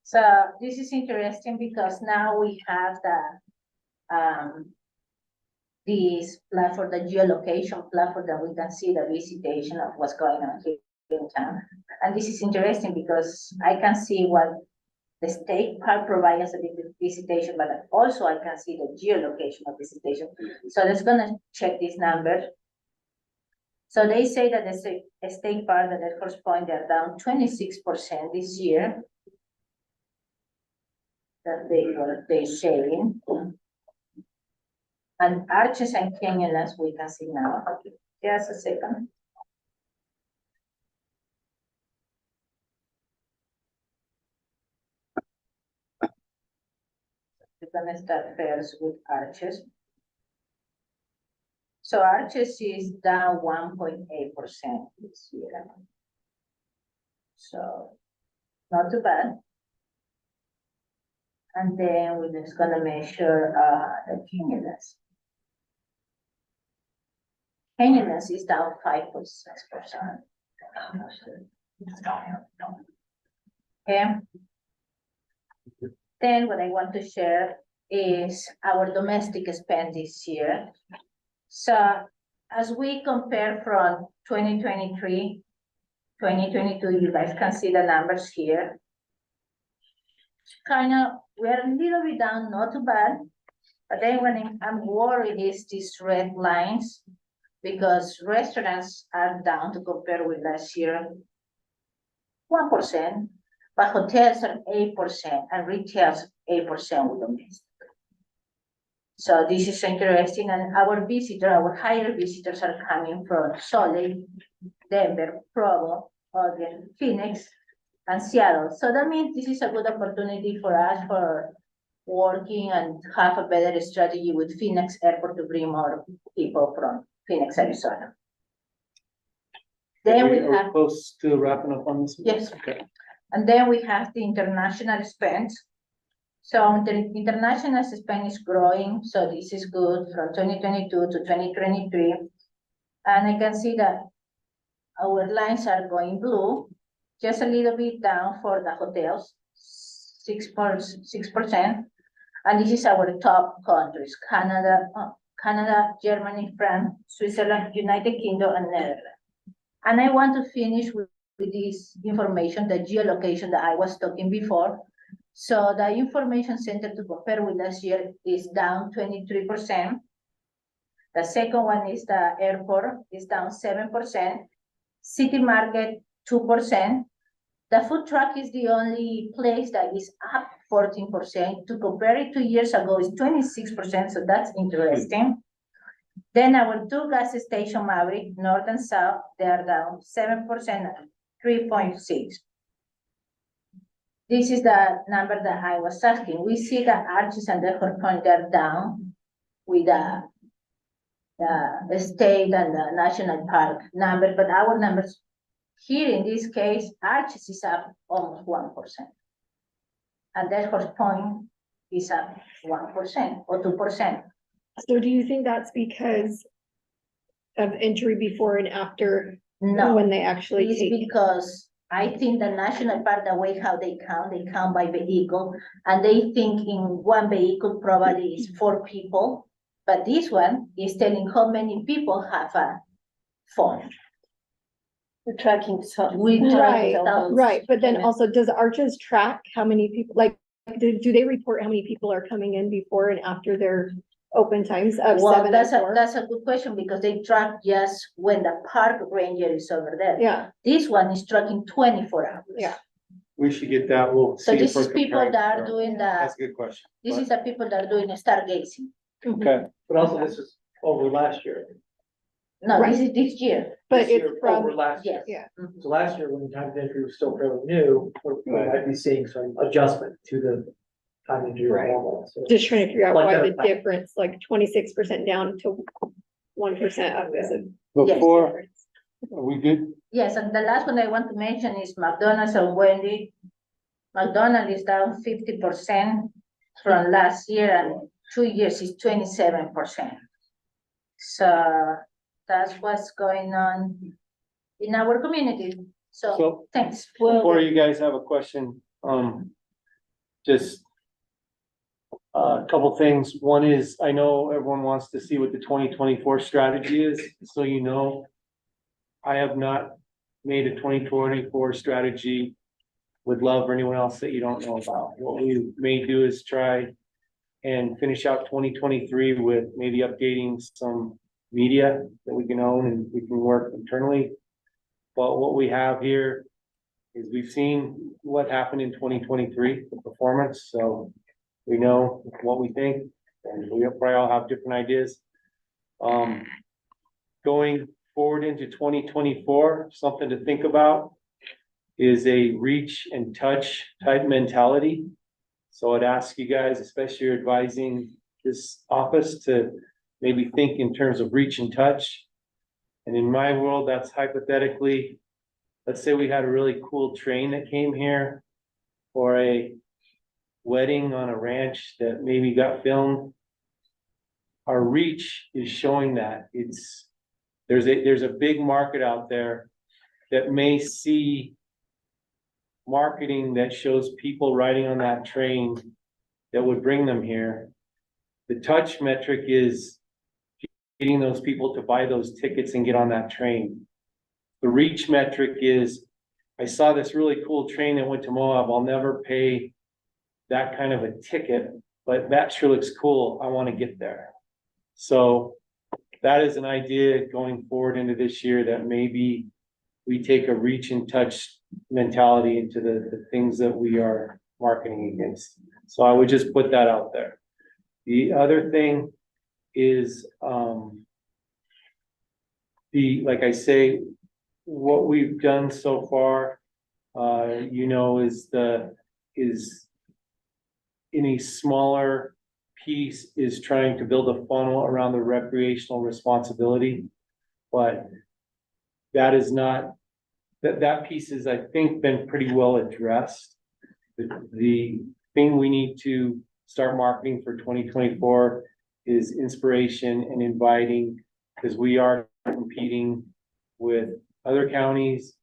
S11: So this is interesting because now we have this platform, the geolocation platform that we can see the visitation of what's going on here in town. And this is interesting because I can see what The state park provides us a visitation, but also I can see the geolocation of visitation. So let's gonna check this number. So they say that the state park and the Horse Point, they're down 26% this year. That they're saying. And Arches and Canyonlands, we can see now. Just a second. We're gonna start first with Arches. So Arches is down 1.8% this year. So not too bad. And then we're just gonna measure the Canyonlands. Canyonlands is down 5.6%. Okay. Then what I want to share is our domestic spend this year. So as we compare from 2023, 2022, you guys can see the numbers here. We're a little bit down, not too bad. But then when I'm worried is these red lines, because restaurants are down to compare with last year, 1%, but hotels are 8% and retail's 8% with domestic. So this is interesting, and our higher visitors are coming from Salt Denver, Provo, Ogden, Phoenix, and Seattle. So that means this is a good opportunity for us for working and have a better strategy with Phoenix Airport to bring more people from Phoenix, Arizona. Then we have
S10: close to wrapping up on this.
S11: Yes.
S10: Okay.
S11: And then we have the international spend. So the international spend is growing, so this is good from 2022 to 2023. And I can see that our lines are going blue, just a little bit down for the hotels, 6%. And this is our top countries, Canada, Germany, France, Switzerland, United Kingdom, and Netherlands. And I want to finish with this information, the geolocation that I was talking before. So the information center to compare with last year is down 23%. The second one is the airport is down 7%. City market 2%. The food truck is the only place that is up 14%. To compare it 2 years ago is 26%, so that's interesting. Then our two gas station, Maverick, North and South, they are down 7% and 3.6%. This is the number that I was asking. We see that Arches and the Horse Point are down with the state and the national park number, but our numbers here in this case, Arches is up almost 1%. And the Horse Point is up 1% or 2%.
S8: So do you think that's because of entry before and after?
S11: No,
S8: when they actually
S11: it's
S8: take?
S11: because I think the national park, the way how they count by vehicle, and they think in one vehicle probably is 4 people, but this one is telling how many people have a phone.
S12: We're tracking some.
S8: Right, but then also does Arches track how many people, like, do they report how many people are coming in before and after their open times of
S11: Well,
S8: 7 and 4?
S11: that's a good question, because they track just when the park ranger is over there.
S8: Yeah,
S11: This one is tracking 24 hours.
S8: Yeah.
S10: We should get that. We'll
S11: So
S10: see if
S11: this
S10: we're
S11: is people
S10: comparing.
S11: that are doing
S10: That's a good question.
S11: this is the people that are doing stargazing.
S10: Okay.
S12: But also this is over last year.
S11: No,
S8: Right.
S11: this is this year.
S8: but
S12: This
S8: it's
S12: year
S8: from,
S12: Over last year.
S11: Yes.
S8: yeah.
S12: So last year, when the time of entry was still fairly new, we
S10: Right.
S12: might be seeing some adjustment to the time of entry
S8: Right.
S12: normal. So
S8: Just trying to figure out
S12: Like
S8: why
S12: that.
S8: the difference, like 26% down to 1% up is a
S10: Before,
S8: difference.
S10: are we good?
S11: Yes, and the last one I want to mention is McDonald's and Wendy. McDonald's is down 50% from last year, and 2 years is 27%. So that's what's going on in our community. So
S10: So
S11: thanks.
S10: before you guys have a question, just a couple things. One is, I know everyone wants to see what the 2024 strategy is, so you know, I have not made a 2024 strategy would love for anyone else that you don't know about. What we may do is try and finish out 2023 with maybe updating some media that we can own and we can work internally. But what we have here is we've seen what happened in 2023, the performance, so we know what we think, and we probably all have different ideas. Going forward into 2024, something to think about is a reach and touch type mentality. So I'd ask you guys, especially you're advising this office, to maybe think in terms of reach and touch. And in my world, that's hypothetically, let's say we had a really cool train that came here, or a wedding on a ranch that maybe got filmed. Our reach is showing that there's a big market out there that may see marketing that shows people riding on that train that would bring them here. The touch metric is getting those people to buy those tickets and get on that train. The reach metric is, I saw this really cool train that went to Moab. I'll never pay that kind of a ticket, but that sure looks cool. I want to get there. So that is an idea going forward into this year, that maybe we take a reach and touch mentality into the things that we are marketing against. So I would just put that out there. The other thing is, like I say, what we've done so far, is in a smaller piece is trying to build a funnel around the recreational responsibility. But that is not, that piece is, I think, been pretty well addressed. The thing we need to start marketing for 2024 is inspiration and inviting, because we are competing with other counties,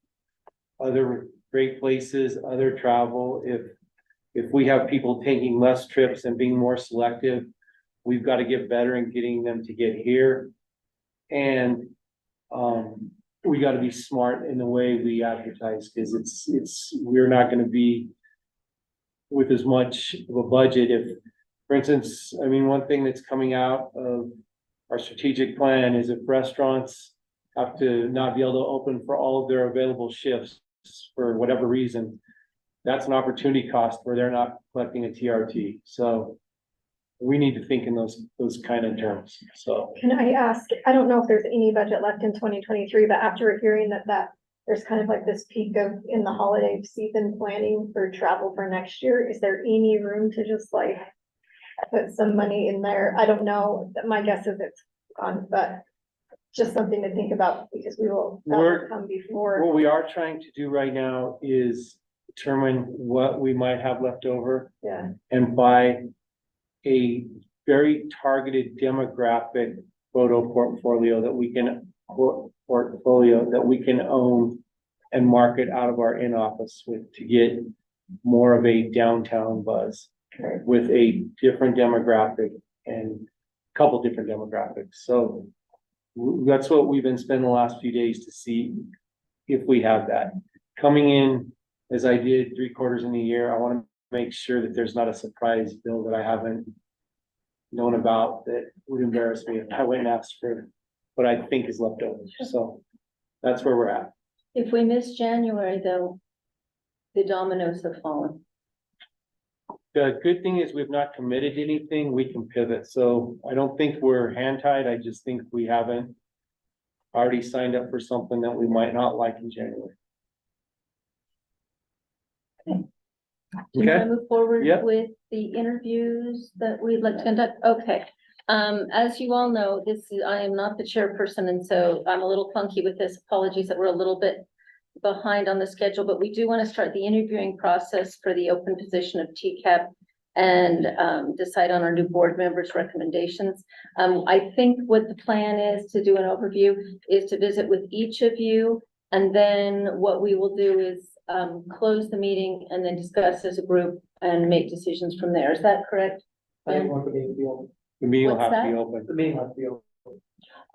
S10: other great places, other travel. If we have people taking less trips and being more selective, we've got to get better in getting them to get here. And we got to be smart in the way we advertise, because we're not going to be with as much of a budget. If, for instance, I mean, one thing that's coming out of our strategic plan is if restaurants have to not be able to open for all of their available shifts for whatever reason, that's an opportunity cost where they're not collecting a TRT. So we need to think in those kind of terms. So
S8: Can I ask, I don't know if there's any budget left in 2023, but after hearing that there's kind of like this peak of in the holiday season planning for travel for next year, is there any room to just like put some money in there? I don't know, my guess is it's gone, but just something to think about, because that will come before.
S10: what we are trying to do right now is determine what we might have left over.
S8: Yeah.
S10: And buy a very targeted demographic photo portfolio that we can own and market out of our in-office with, to get more of a downtown buzz with a different demographic and a couple different demographics. So that's what we've been spending the last few days to see if we have that coming in. As I did 3/4 in the year, I want to make sure that there's not a surprise bill that I haven't known about that would embarrass me if I went and asked for what I think is left over. So that's where we're at.
S1: If we miss January, though, the dominoes have fallen.
S10: The good thing is we've not committed to anything, we can pivot. So I don't think we're hand tied. I just think we haven't already signed up for something that we might not like in January.
S1: Do you want to move forward
S10: Yep.
S1: with the interviews that we'd like to conduct? Okay. As you all know, I am not the chairperson, and so I'm a little funky with this. Apologies that we're a little bit behind on the schedule, but we do want to start the interviewing process for the open position of TCAP and decide on our new board members' recommendations. I think what the plan is to do an overview is to visit with each of you, and then what we will do is close the meeting and then discuss as a group and make decisions from there. Is that correct?
S12: I want the meeting to be open.
S10: The meeting will
S1: What's
S10: have to be
S1: that?
S10: open
S12: The meeting has to be open.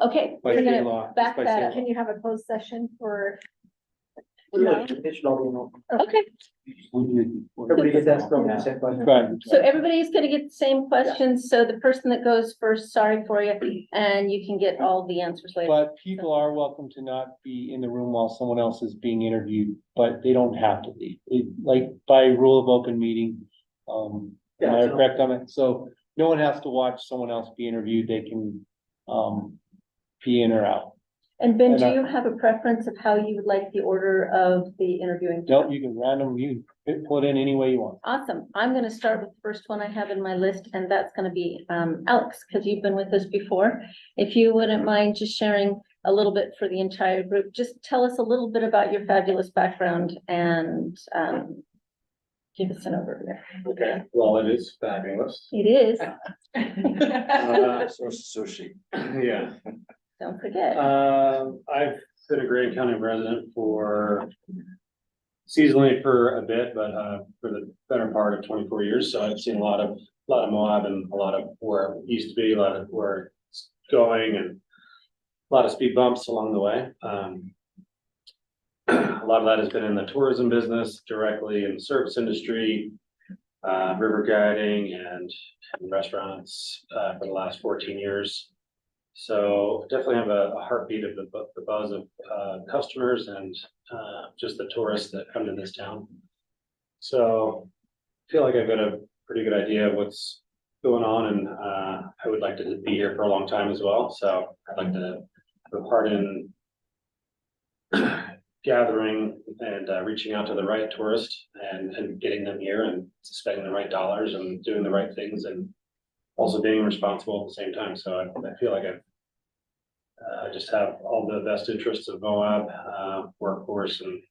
S1: Okay,
S10: by
S1: we're
S10: state
S1: gonna
S10: law.
S1: back
S10: by
S1: that
S10: state
S1: up.
S10: law.
S8: Can you have a closed session for
S12: It should all be in.
S1: Okay,
S12: Everybody gets asked the same question.
S10: Right.
S1: so everybody's gonna get the same questions, so the person that goes first, sorry for you, and you can get all the answers later.
S10: But people are welcome to not be in the room while someone else is being interviewed, but they don't have to be. Like by rule of open meeting. Am I correct on it? So no one has to watch someone else be interviewed. They can, be in or out.
S1: And Ben, do
S10: And I-
S1: you have a preference of how you would like the order of the interviewing?
S10: No, you can pull it in any way you want.
S1: Awesome. I'm gonna start with the first one I have in my list, and that's gonna be Alex, because you've been with us before. If you wouldn't mind just sharing a little bit for the entire group, just tell us a little bit about your fabulous background and give us an overview.
S5: Okay, well, it is fabulous.
S1: It is,
S5: So she. Yeah.
S1: don't forget.
S9: I've been a Grand County resident for seasonally for a bit, but for the better part of 24 years. So I've seen a lot of Moab and a lot of where it used to be, a lot of where it's going, and a lot of speed bumps along the way. A lot of that has been in the tourism business, directly in the service industry, river guiding and restaurants for the last 14 years. So definitely have a heartbeat of the buzz of customers and just the tourists that come to this town. So I feel like I've got a pretty good idea of what's going on, and I would like to be here for a long time as well. So I'd like to have a part in gathering and reaching out to the right tourists and getting them here and spending the right dollars and doing the right things and also being responsible at the same time. So I feel like I just have all the best interests of Moab, workforce and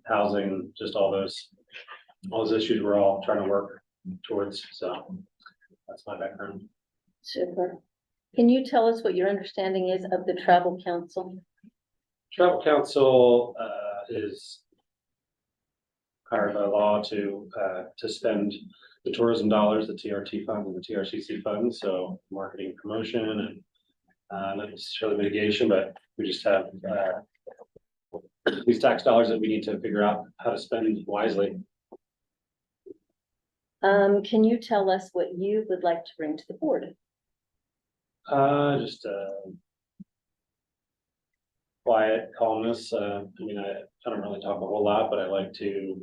S9: housing, just all those issues we're all trying to work towards. So that's my background.
S1: Super. Can you tell us what your understanding is of the Travel Council?
S9: Travel Council is hired by law to spend the tourism dollars, the TRT funds and the TRCC funds, so marketing, promotion, and not necessarily mitigation, but we just have these tax dollars that we need to figure out how to spend wisely.
S1: Can you tell us what you would like to bring to the board?
S9: Just quiet, calmness. I mean, I don't really talk a whole lot, but I like to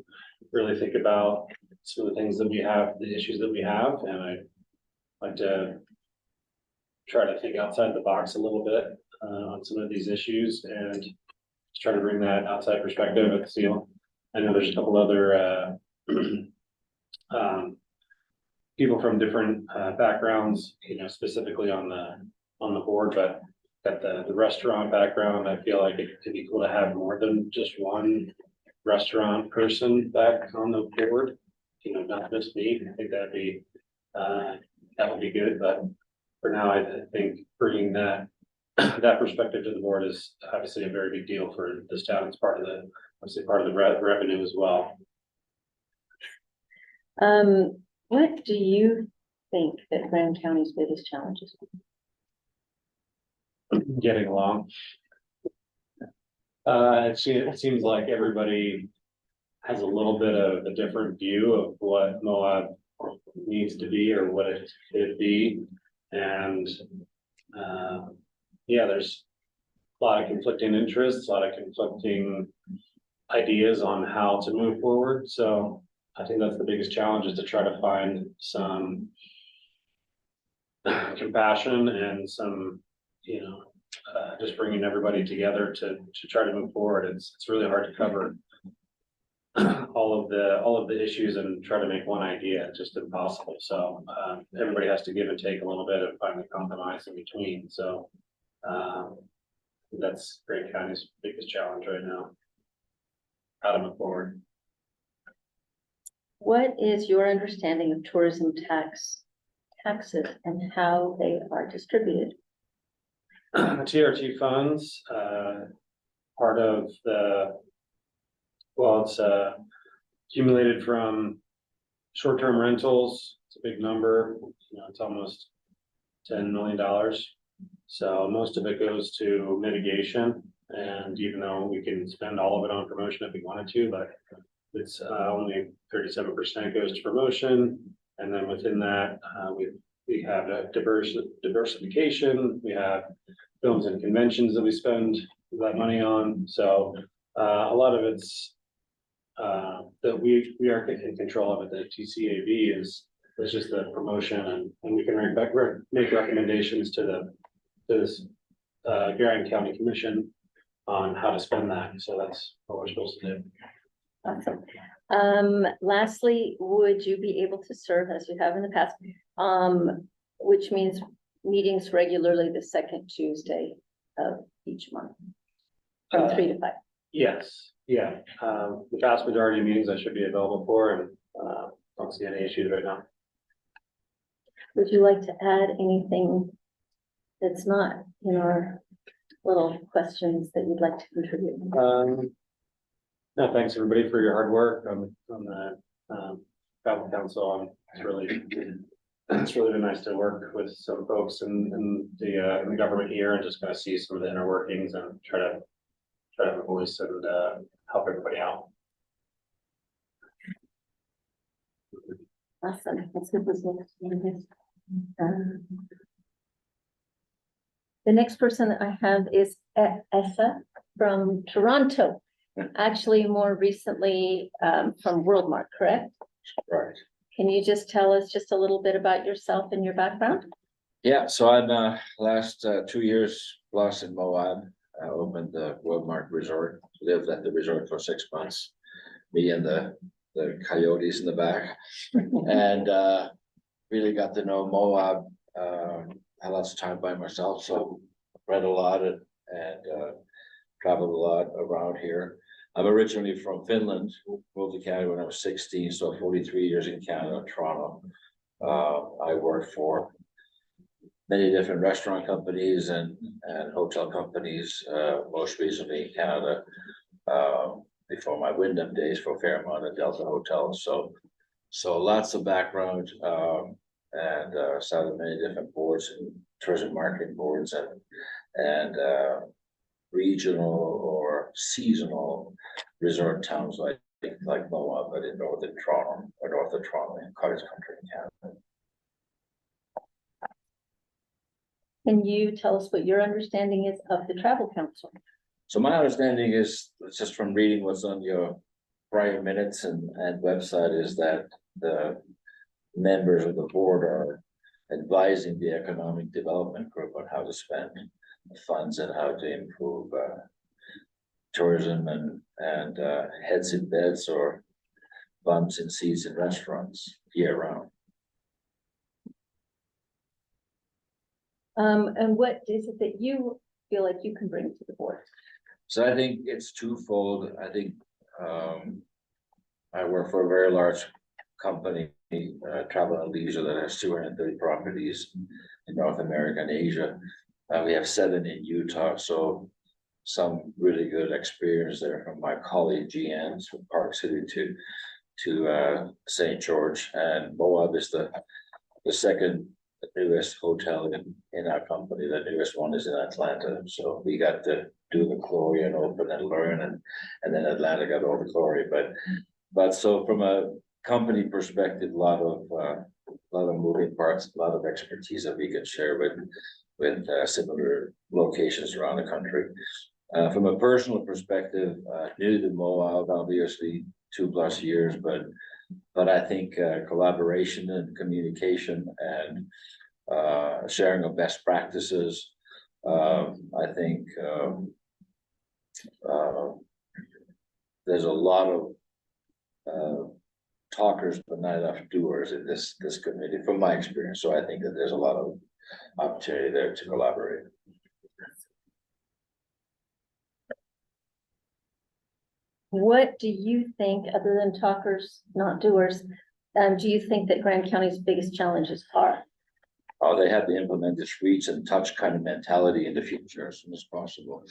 S9: really think about some of the things that we have, the issues that we have, and I like to try to think outside the box a little bit on some of these issues and try to bring that outside perspective at the seal. I know there's a couple other people from different backgrounds, you know, specifically on the board, but got the restaurant background. I feel like it could be cool to have more than just one restaurant person back on the board, you know, not just me. I think that would be good, but for now, I think bringing that perspective to the board is obviously a very big deal for this town. It's part of the revenue as well.
S1: What do you think that Grand County's biggest challenges are?
S9: Getting along. It seems like everybody has a little bit of a different view of what Moab needs to be or what it could be. And yeah, there's a lot of conflicting interests, a lot of conflicting ideas on how to move forward. So I think that's the biggest challenge, is to try to find some compassion and some, you know, just bringing everybody together to try to move forward. It's really hard to cover all of the issues and try to make one idea. It's just impossible. So everybody has to give and take a little bit and find the compromise in between. So that's Grand County's biggest challenge right now. How to move forward.
S1: What is your understanding of tourism taxes and how they are distributed?
S9: TRT funds, part of it's accumulated from short-term rentals. It's a big number, you know, it's almost $10 million. So most of it goes to mitigation, And even though we can spend all of it on promotion if we wanted to, but it's only 37% goes to promotion. And then within that, we have a diversification, we have films and conventions that we spend that money on. So a lot of it's that we are in control of it. The TCAB is just the promotion, and we can make recommendations to this Garin County Commission on how to spend that. So that's what we're supposed to do.
S1: Awesome. Lastly, would you be able to serve as you have in the past? Which means meetings regularly the second Tuesday of each month. From 3 to 5.
S9: Yes, yeah. The vast majority of meetings I should be available for, and don't see any issues right now.
S1: Would you like to add anything that's not in our little questions that you'd like to contribute?
S9: No, thanks everybody for your hard work on the travel council. It's really been nice to work with some folks in the government here and just kind of see some of the inner workings and try to have a voice and help everybody out.
S1: Awesome. That's good. The next person that I have is Essa from Toronto. Actually, more recently from WorldMark, correct?
S13: Right.
S1: Can you just tell us just a little bit about yourself and your background?
S13: Yeah, so I'm last 2 years plus in Moab. I opened the WorldMark Resort, lived at the resort for 6 months. Me and the coyotes in the back, and really got to know Moab. Had lots of time by myself, so read a lot and traveled a lot around here. I'm originally from Finland, moved to Canada when I was 16, so 43 years in Canada, Toronto. I worked for many different restaurant companies and hotel companies, most recently in Canada, before my Wyndham days for Fairmont and Delta Hotels. So lots of background, and sat on many different boards and tourism marketing boards and regional or seasonal resort towns like Moab, but in northern Toronto or north of Toronto in Cottage Country in Canada.
S1: Can you tell us what your understanding is of the Travel Council?
S13: So my understanding is, just from reading what's on your prior minutes and website, is that the members of the board are advising the economic development group on how to spend funds and how to improve tourism and heads in beds or bums in seats in restaurants year round.
S1: And what is it that you feel like you can bring to the board?
S13: So I think it's twofold. I think I work for a very large company, Travel and Leisure, that has 230 properties in North America and Asia. We have 7 in Utah, so some really good experience there from my colleague GMs from Park City to St. George, and Moab is the second newest hotel in our company. The newest one is in Atlanta, so we got to do the glory and open and learn, and then Atlanta got all the glory. But so from a company perspective, a lot of moving parts, a lot of expertise that we can share with similar locations around the country. From a personal perspective, new to Moab, obviously 2+ years, but I think collaboration and communication and sharing of best practices. I think there's a lot of talkers, but not enough doers in this community, from my experience. So I think that there's a lot of opportunity there to collaborate.
S1: What do you think, other than talkers, not doers, do you think that Grand County's biggest challenges are?
S13: Oh, they have to implement this reach and touch kind of mentality in the future as soon as possible,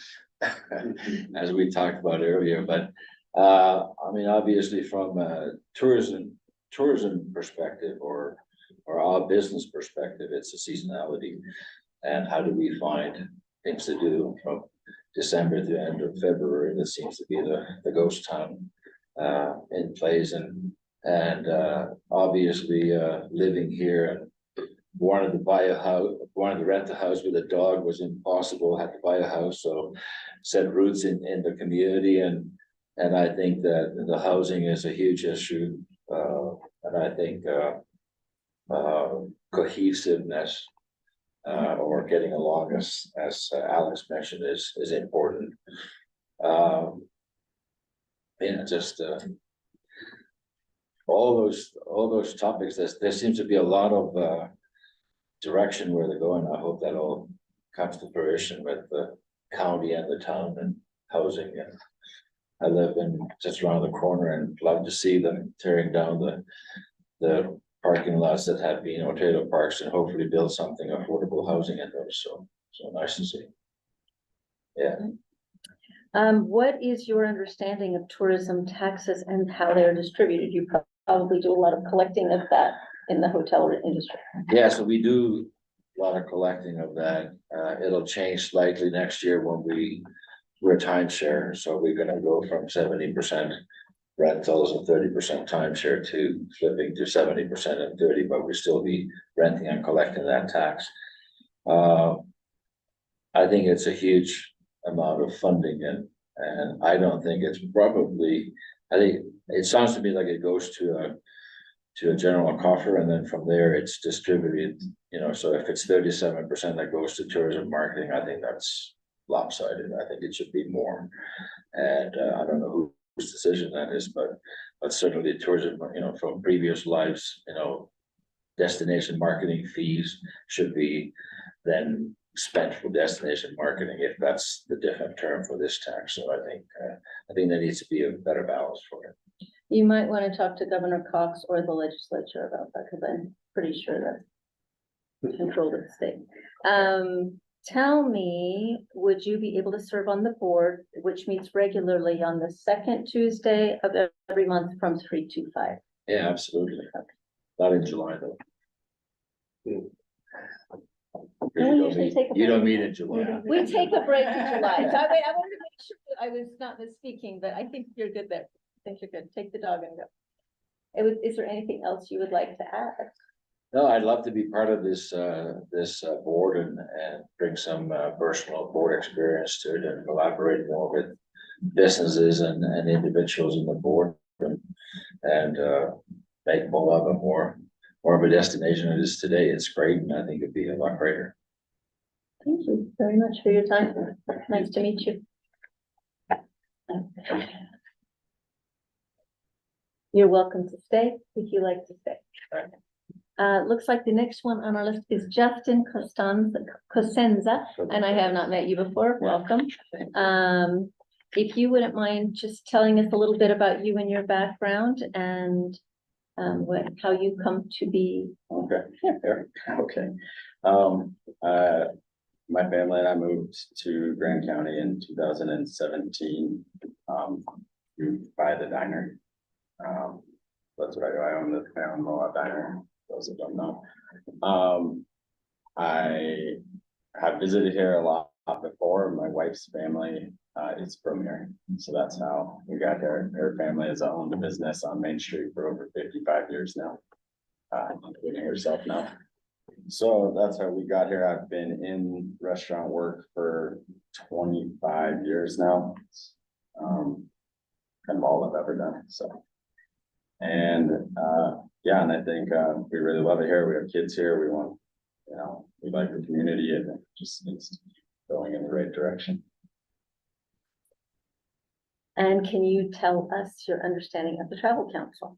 S13: as we talked about earlier. But I mean, obviously, from a tourism perspective or our business perspective, it's a seasonality, and how do we find things to do from December to the end of February, that seems to be the ghost town in place, and obviously living here and wanted to buy a house, wanted to rent a house with a dog was impossible, had to buy a house, so set roots in the community, and I think that the housing is a huge issue, and I think cohesiveness or getting along, as Alex mentioned, is important. Just all those topics. There seems to be a lot of direction where they're going. I hope that all comes to fruition with the county and the town and housing. And I live just around the corner and love to see them tearing down the parking lots that have been trailer parks and hopefully build something affordable housing in those. So nice to see. Yeah.
S1: What is your understanding of tourism taxes and how they're distributed? You probably do a lot of collecting of that in the hotel industry.
S13: Yeah, so we do a lot of collecting of that. It'll change slightly next year when we're timeshare. So we're gonna go from 70% rentals and 30% timeshare to flipping to 70% and 30%, but we still be renting and collecting that tax. I think it's a huge amount of funding, and I don't think it's probably, I think it sounds to me like it goes to a general coffer, and then from there it's distributed, so if it's 37% that goes to tourism marketing, I think that's lopsided. I think it should be more, and I don't know whose decision that is, but certainly tourism, from previous lives, destination marketing fees should be then spent for destination marketing, if that's the different term for this tax. So I think there needs to be a better balance for it.
S1: You might want to talk to Governor Cox or the legislature about that, because I'm pretty sure that's controlled at the state. Tell me, would you be able to serve on the board, which meets regularly on the second Tuesday of every month from 3 to 5?
S13: Yeah, absolutely. Not in July though.
S1: We usually take a
S13: You don't
S1: break.
S13: meet in July.
S1: We take a break in July. So I wanted to make sure that I was not misspeaking, but I think you're good there. I think you're good. Take the dog and go. Is there anything else you would like to add?
S13: No, I'd love to be part of this board and bring some personal board experience to it and collaborate more with businesses and individuals in the board and make Moab a more of a destination than it is today. It's great, and I think it'd be a lot greater.
S1: Thank you very much for your time. Nice to meet you. You're welcome to stay if you like to stay. Looks like the next one on our list is Justin Cosenza, and I have not met you before. Welcome. If you wouldn't mind just telling us a little bit about you and your background and how you come to be.
S5: Okay. Okay. My family and I moved to Grand County in 2017 to buy the diner. That's what I do. I own Moab Diner. Those that don't know. I have visited here a lot before. My wife's family is from here, so that's how we got here. Her family has owned a business on Main Street for over 55 years now, including herself now. So that's how we got here. I've been in restaurant work for 25 years now. Kind of all I've ever done. So, and yeah, and I think we really love it here. We have kids here. We want, we like the community, and it just needs to keep going in the right direction.
S1: And can you tell us your understanding of the Travel Council?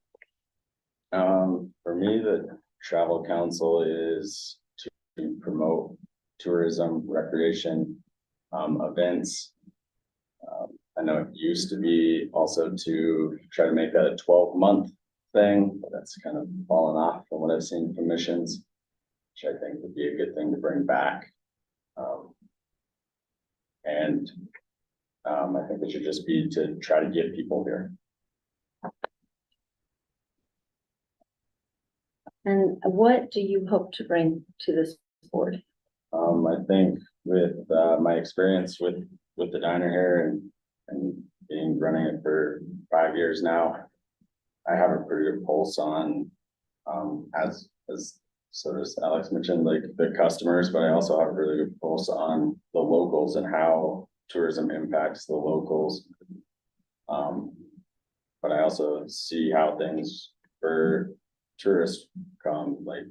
S5: For me, the Travel Council is to promote tourism, recreation, events. I know it used to be also to try to make that a 12-month thing, but that's kind of fallen off from what I've seen from missions, which I think would be a good thing to bring back. I think it should just be to try to get people here.
S1: And what do you hope to bring to this board?
S5: I think with my experience with with the diner here and being running it for 5 years now, I have a pretty good pulse on, as sort of Alex mentioned, like the customers, but I also have a really good pulse on the locals and how tourism impacts the locals. But I also see how things for tourists come, like,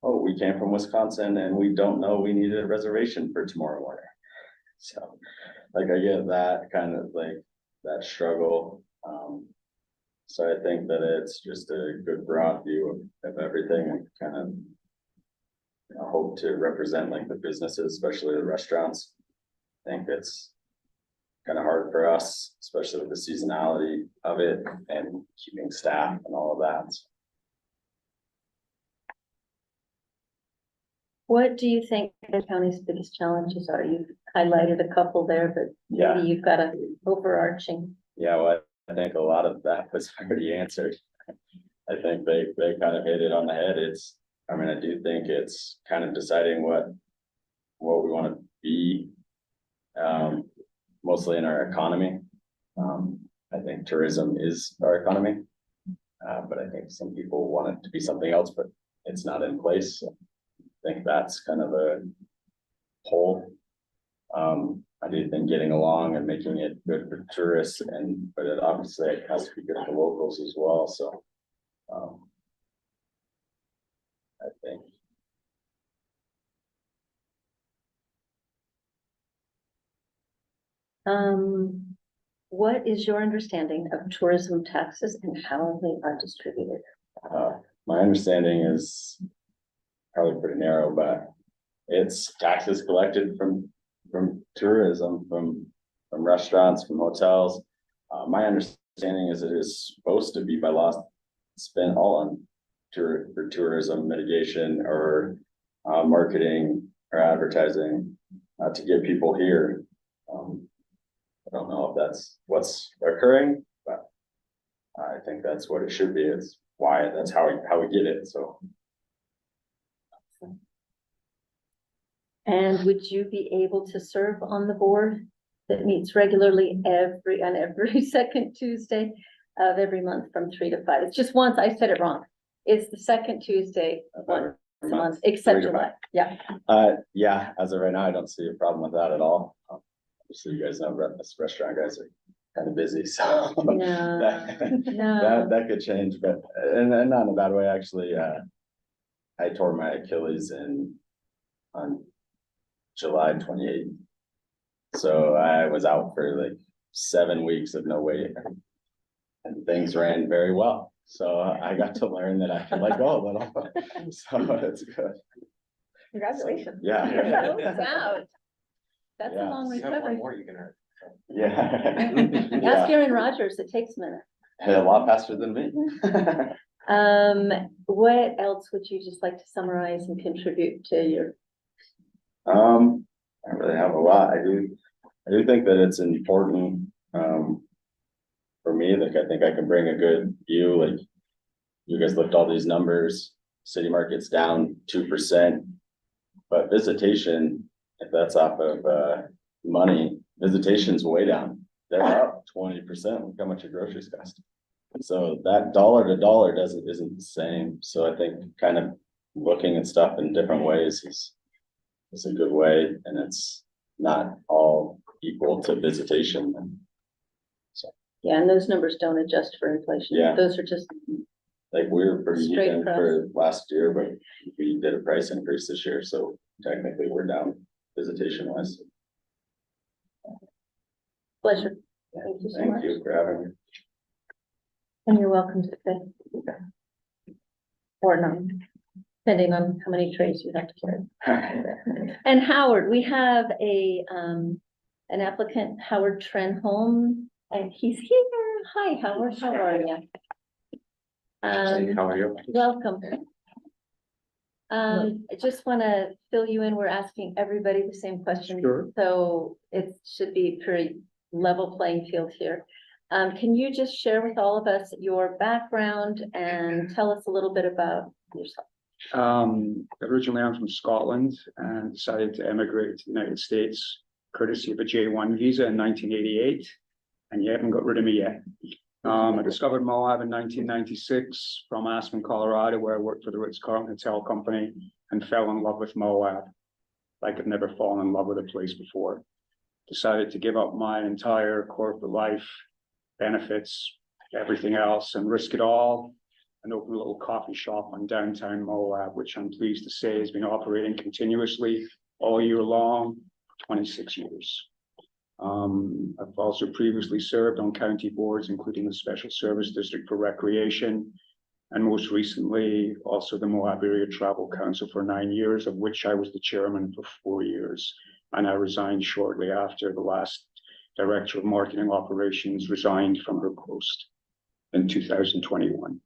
S5: oh, we came from Wisconsin and we don't know we needed a reservation for tomorrow morning. So, like, I get that kind of like that struggle. So I think that it's just a good broad view of everything and kind of, you know, hope to represent like the businesses, especially the restaurants. I think it's kind of hard for us, especially with the seasonality of it and keeping staff and all of that.
S1: What do you think the county's biggest challenges are? You've highlighted a couple there, but
S5: Yeah.
S1: maybe you've got a overarching.
S5: Yeah, well, I think a lot of that was already answered. I think they kind of hit it on the head. I mean, I do think it's kind of deciding what we want to be, mostly in our economy. I think tourism is our economy. But I think some people want it to be something else, but it's not in place. So I think that's kind of a whole. I do think getting along and making it good for tourists but it obviously it has to be good for locals as well, so. I think.
S1: What is your understanding of tourism taxes and how they are distributed?
S5: My understanding is probably pretty narrow, but it's taxes collected from tourism, from restaurants, from hotels. My understanding is it is supposed to be by law spent all on for tourism mitigation or marketing or advertising to get people here. I don't know if that's what's occurring, but I think that's what it should be. It's why that's how we get it. So.
S1: And would you be able to serve on the board that meets regularly on every second Tuesday of every month from 3 to 5? It's just once, I said it wrong. It's the second Tuesday of once a month, except
S5: 3 to 5.
S1: July. Yeah.
S5: Yeah, as of right now, I don't see a problem with that at all. So you guys know, this restaurant guys are kind of busy, so.
S1: No, no.
S5: That could change, but, and not in a bad way, actually, I tore my Achilles on July 28th. So I was out for like 7 weeks of no weight and things ran very well. So I got to learn that I can let go a little, so it's good.
S1: Congratulations.
S5: Yeah.
S1: Wow. That's a
S5: Yeah.
S1: long
S2: You have one
S1: recovery.
S2: more you can earn.
S5: Yeah.
S1: Ask Aaron Rodgers, it takes a minute.
S5: A lot faster than me.
S1: What else would you just like to summarize and contribute to your?
S5: I really have a lot. I do think that it's important, for me, like, I think I can bring a good view, like, you guys looked all these numbers, city market's down 2%, but visitation, if that's off of, money, visitation's way down. They're up 20%, look how much your groceries cost. So that dollar to dollar isn't the same, so I think kind of looking at stuff in different ways is a good way, and it's not all equal to visitation.
S1: Yeah, and those numbers don't adjust for inflation.
S5: Yeah.
S1: Those are just,
S5: Like, we were pretty
S1: Straight
S5: even
S1: across.
S5: for last year, but we did a price increase this year, so technically we're down visitation wise.
S1: pleasure. Thank you so
S5: Thank
S1: much.
S5: you for having me.
S1: And you're welcome to stay. Or not, depending on how many trays you have to carry. And Howard, we have an applicant, Howard Trenholm, and he's here. Hi, Howard, how are you?
S2: How are you?
S1: Welcome. I just want to fill you in. We're asking everybody the same question.
S2: Sure.
S1: So it should be pretty level playing field here. Can you just share with all of us your background and tell us a little bit about yourself?
S14: Originally I'm from Scotland and decided to emigrate to the United States courtesy of a J1 visa in 1988, and you haven't got rid of me yet. I discovered Moab in 1996 from Aspen, Colorado, where I worked for the Ritz-Carlton Hotel Company, and fell in love with Moab like I've never fallen in love with a place before. Decided to give up my entire corporate life, benefits, everything else, and risk it all, and open a little coffee shop on downtown Moab, which I'm pleased to say has been operating continuously all year long for 26 years. I've also previously served on county boards, including the Special Service District for Recreation, and most recently also the Moab Area Travel Council for 9 years, of which I was the chairman for 4 years. And I resigned shortly after the last Director of Marketing Operations resigned from her post in 2021.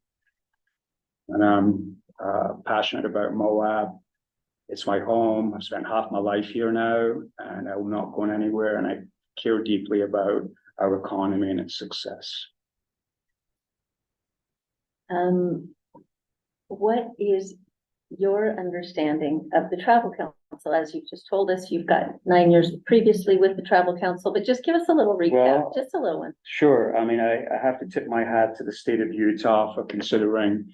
S14: And I'm passionate about Moab. It's my home. I've spent half my life here now, and I'm not going anywhere. And I care deeply about our economy and its success.
S1: What is your understanding of the Travel Council? As you just told us, you've got 9 years previously with the Travel Council, but just give us a little recap,
S14: Well,
S1: just a little one.
S14: Sure. I mean, I have to tip my hat to the state of Utah for considering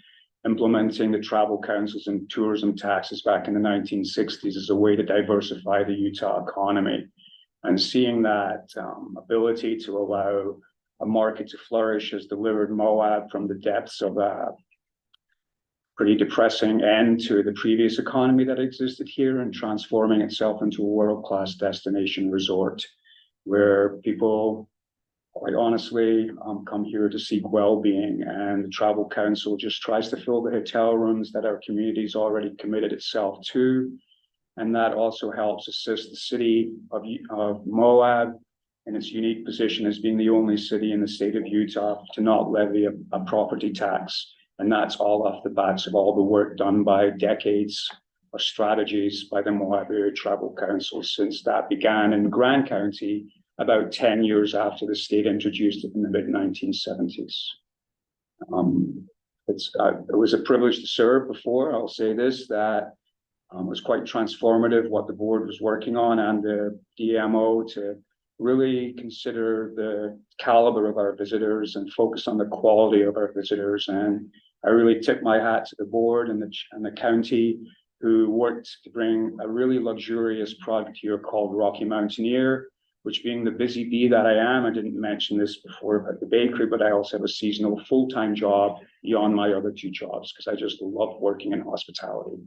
S14: implementing the travel councils and tourism taxes back in the 1960s as a way to diversify the Utah economy. And seeing that ability to allow a market to flourish has delivered Moab from the depths of a pretty depressing end to the previous economy that existed here, and transforming itself into a world-class destination resort where people, quite honestly, come here to seek well-being, and the Travel Council just tries to fill the hotel rooms that our community's already committed itself to. And that also helps assist the city of Moab in its unique position as being the only city in the state of Utah to not levy a property tax. And that's all off the backs of all the work done by decades of strategies by the Moab Area Travel Council since that began in Grand County about 10 years after the state introduced it in the mid-1970s. It was a privilege to serve before. I'll say this, that it was quite transformative what the board was working on and the DMO to really consider the caliber of our visitors and focus on the quality of our visitors. And I really tip my hat to the board and the county who worked to bring a really luxurious product here called Rocky Mountaineer, which, being the busy bee that I am, I didn't mention this before about the bakery, but I also have a seasonal full-time job beyond my other 2 jobs because I just love working in hospitality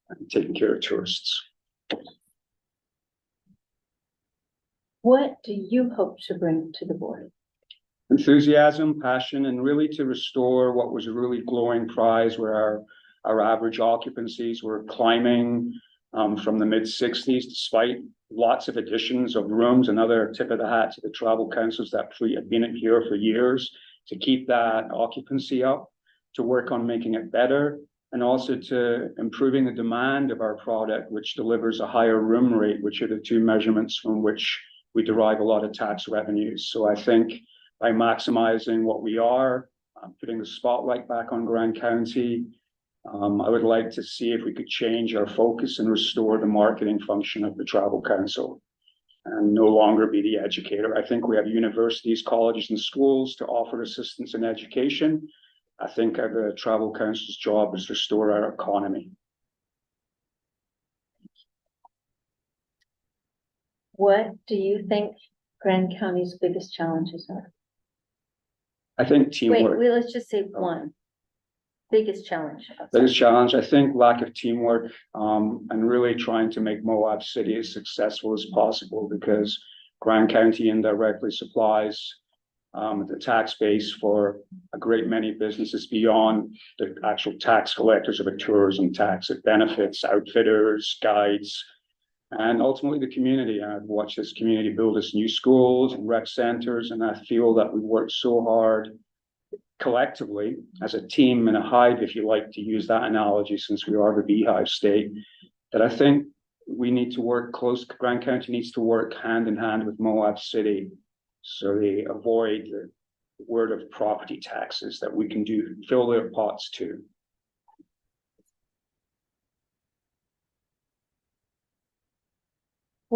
S14: and taking care of tourists.
S1: What do you hope to bring to the board?
S14: Enthusiasm, passion, and really to restore what was a really glowing prize where our average occupancies were climbing from the mid-60s, despite lots of additions of rooms. Another tip of the hat to the travel councils that have been here for years to keep that occupancy up, to work on making it better, and also to improving the demand of our product, which delivers a higher room rate, which are the 2 measurements from which we derive a lot of tax revenues. So I think by maximizing what we are, putting the spotlight back on Grand County, I would like to see if we could change our focus and restore the marketing function of the Travel Council and no longer be the educator. I think we have universities, colleges, and schools to offer assistance in education. I think the Travel Council's job is to restore our economy.
S1: What do you think Grand County's biggest challenges are?
S14: I think teamwork.
S1: Wait, let's just say one. Biggest challenge.
S14: Biggest challenge, I think, lack of teamwork, and really trying to make Moab City as successful as possible, because Grand County indirectly supplies the tax base for a great many businesses beyond the actual tax collectors of a tourism tax. It benefits outfitters, guides, and ultimately the community. I've watched this community build us new schools and rec centers, and I feel that we've worked so hard collectively as a team in a hive, if you like to use that analogy, since we are the beehive state, that I think we need to work close. Grand County needs to work hand in hand with Moab City so they avoid the word of property taxes, that we can fill their pots too.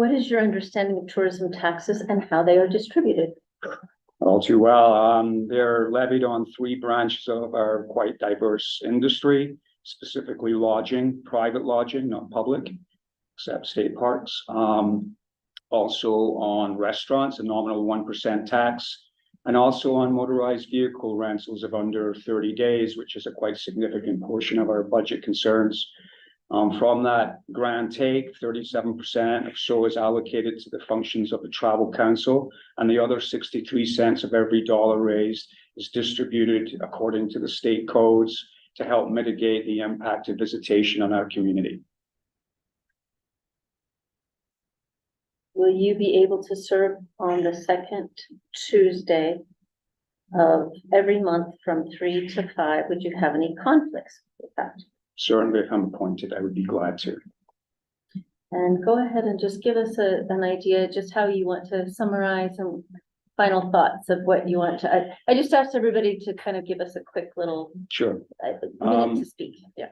S1: What is your understanding of tourism taxes and how they are distributed?
S14: All too well. They're levied on 3 branches of our quite diverse industry, specifically lodging, private lodging, not public, except state parks. Also on restaurants, a nominal 1% tax, and also on motorized vehicle rentals of under 30 days, which is a quite significant portion of our budget concerns. From that grand take, 37% of so is allocated to the functions of the Travel Council, and the other 63 cents of every dollar raised is distributed according to the state codes to help mitigate the impact of visitation on our community.
S1: Will you be able to serve on the second Tuesday of every month from 3 to 5? Would you have any conflicts with that?
S14: Certainly, if I'm appointed, I would be glad to.
S1: And go ahead and just give us an idea, just how you want to summarize some final thoughts of what you want to, I just asked everybody to kind of give us a quick little
S14: Sure.
S1: minute to speak. Yeah.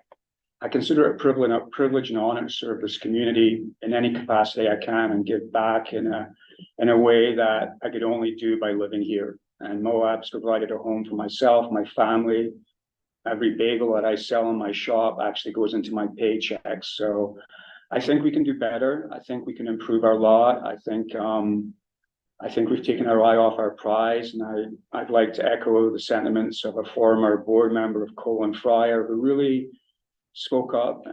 S14: I consider it a privilege and honor to serve this community in any capacity I can and give back in a way that I could only do by living here. And Moab's provided a home for myself, my family. Every bagel that I sell in my shop actually goes into my paycheck. So I think we can do better. I think we can improve our lot. I think we've taken our eye off our prize, and I'd like to echo the sentiments of a former board member of Colin Fryer, who really spoke up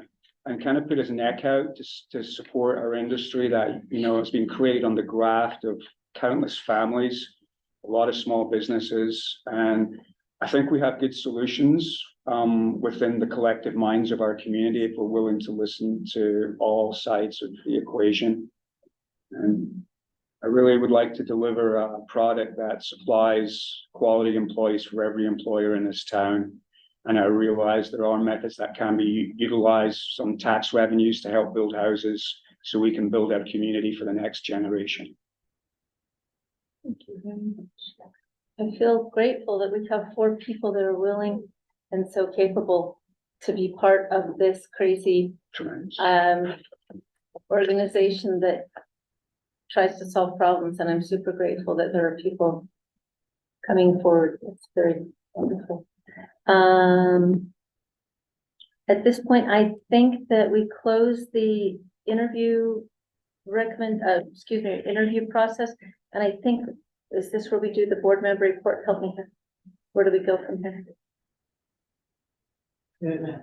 S14: and kind of put his neck out to support our industry that, you know, has been created on the graft of countless families, a lot of small businesses. And I think we have good solutions within the collective minds of our community if we're willing to listen to all sides of the equation. And I really would like to deliver a product that supplies quality employees for every employer in this town. And I realize there are methods that can be utilized, some tax revenues to help build houses so we can build our community for the next generation.
S1: Thank you very much. I feel grateful that we have 4 people that are willing and so capable to be part of this crazy organization that tries to solve problems. And I'm super grateful that there are people coming forward. It's very wonderful. At this point, I think that we close the interview interview process. And I think, is this where we do the board member report? Help me here. Where do we go from here?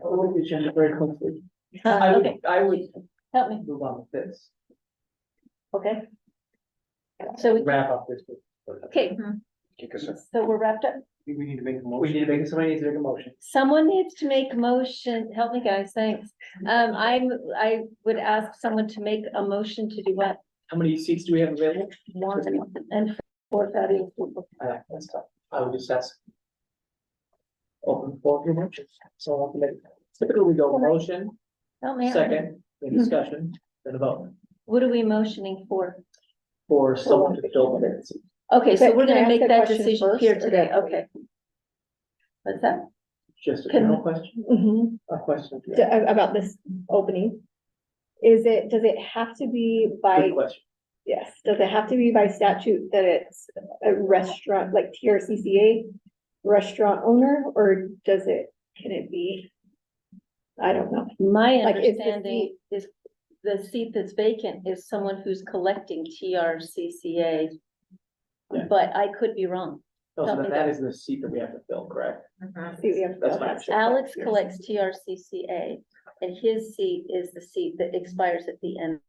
S12: We'll be changing very quickly.
S1: Okay,
S12: I would
S1: help me.
S12: move on with this.
S1: Okay. So we,
S12: Wrap up this.
S1: okay, so we're wrapped up.
S12: We need to make a motion. We need to make, somebody needs to make a motion.
S1: Someone needs to make a motion. Help me, guys. Thanks. I would ask someone to make a motion to do what?
S12: How many seats do we have available?
S1: 1 and 4 valuable people.
S12: That's tough. I would just ask. Open for your motions. So I'll have to make, typically we go motion,
S1: Help me out.
S12: second, then discussion, then a vote.
S1: What are we motioning for?
S12: For someone to fill the minutes.
S1: Okay, so
S8: But
S1: we're
S8: can I
S1: gonna
S8: ask
S1: make
S8: a
S1: that
S8: question
S1: decision
S8: first,
S1: here
S8: or
S1: today.
S8: not?
S1: Okay. What's that?
S12: Just a
S8: Can-
S12: general question,
S8: Mhm.
S12: a question.
S8: About this opening. Does it have to be
S12: Good
S8: by,
S12: question.
S8: yes, does it have to be by statute that it's a restaurant, like TRCCA restaurant owner, or can it be? I don't know.
S1: My
S8: Like, is the
S1: understanding is the seat that's vacant is someone who's collecting TRCCA.
S12: Yeah.
S1: But I could be wrong.
S12: No,
S1: Help
S12: so
S1: me
S12: that
S1: though.
S12: is the seat that we have to fill, correct?
S8: See, we have to
S12: That's
S8: go
S12: fine.
S8: back.
S1: Alex collects TRCCA and his seat is the seat that expires at the end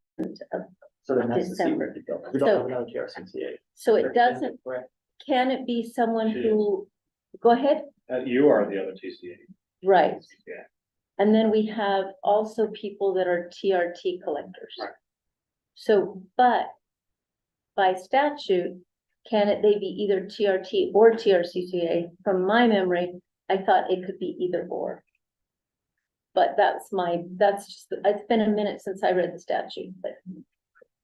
S1: of,
S12: So then that's the seat we
S1: December.
S12: have to fill. We don't
S1: So-
S12: have another TRCCA.
S1: so it doesn't,
S12: Correct.
S1: can it be someone who, go ahead?
S9: You are the other TCA.
S1: Right.
S9: Yeah.
S1: And then we have also people that are TRT collectors.
S9: Right.
S1: So, but by statute, they be either TRT or TRCCA? From my memory, I thought it could be either or. But that's just, it's been a minute since I read the statute, but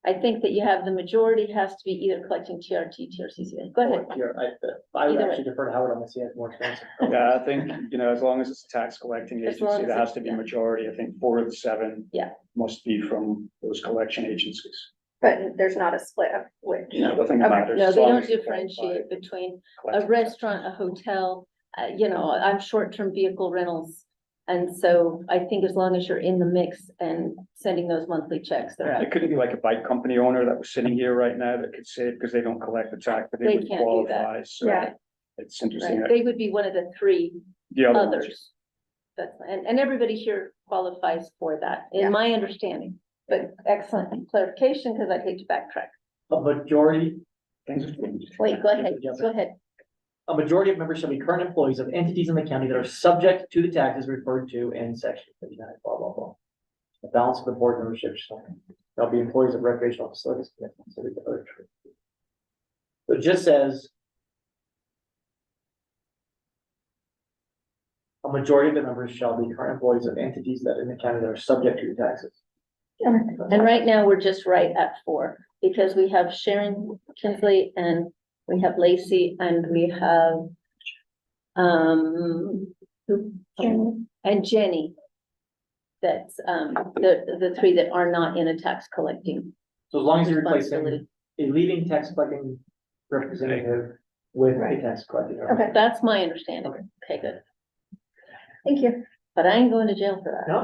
S1: I think that you have, the majority has to be either collecting TRT, TRCCA. Go ahead.
S12: I would
S1: Either way.
S12: actually defer to Howard on this, he has more expensive.
S14: Yeah, I think, you know, as long as it's a tax collecting
S1: As long
S14: agency,
S1: as
S14: there has
S1: it's-
S14: to be
S1: yeah.
S14: majority. I think 4 of the 7
S1: Yeah.
S14: must be from those collection agencies.
S8: But there's not a split of which.
S14: Yeah, I think it
S8: Okay.
S14: matters.
S1: No,
S14: as
S1: they
S14: long
S1: don't
S14: as you
S1: differentiate between a
S14: qualify.
S1: restaurant, a hotel, I'm short-term vehicle rentals. And so I think as long as you're in the mix and sending those monthly checks, they're out.
S14: It could be like a bike company owner that was sitting here right now that could say, because they don't collect the tax, but
S1: They
S14: they would
S1: can't do that.
S14: qualify, so.
S8: Yeah.
S14: It's interesting.
S1: Right,
S14: that
S1: they would be one of the three
S14: The other ones,
S1: others. That's, and everybody here qualifies for that,
S8: Yeah.
S1: in my understanding. But excellent clarification, because I'd hate to backtrack.
S12: A majority,
S1: Wait, go ahead, go ahead.
S12: a majority of members shall be current employees of entities in the county that are subject to the taxes referred to in section 59, blah, blah, blah. The balance of the board membership shall be employees of recreational facilities. So it just says a majority of the members shall be current employees of entities that in the county that are subject to the taxes.
S1: And right now, we're just right at 4, because we have Sharon Kinsley and we have Lacey and we have and Jenny. That's the 3 that are not in a tax collecting.
S12: So as long as you're replacing
S1: responsibility.
S12: a leading tax collecting representative with a tax collecting.
S1: Okay, that's my understanding. Okay, good.
S8: Thank you.
S1: But I ain't going to jail for that.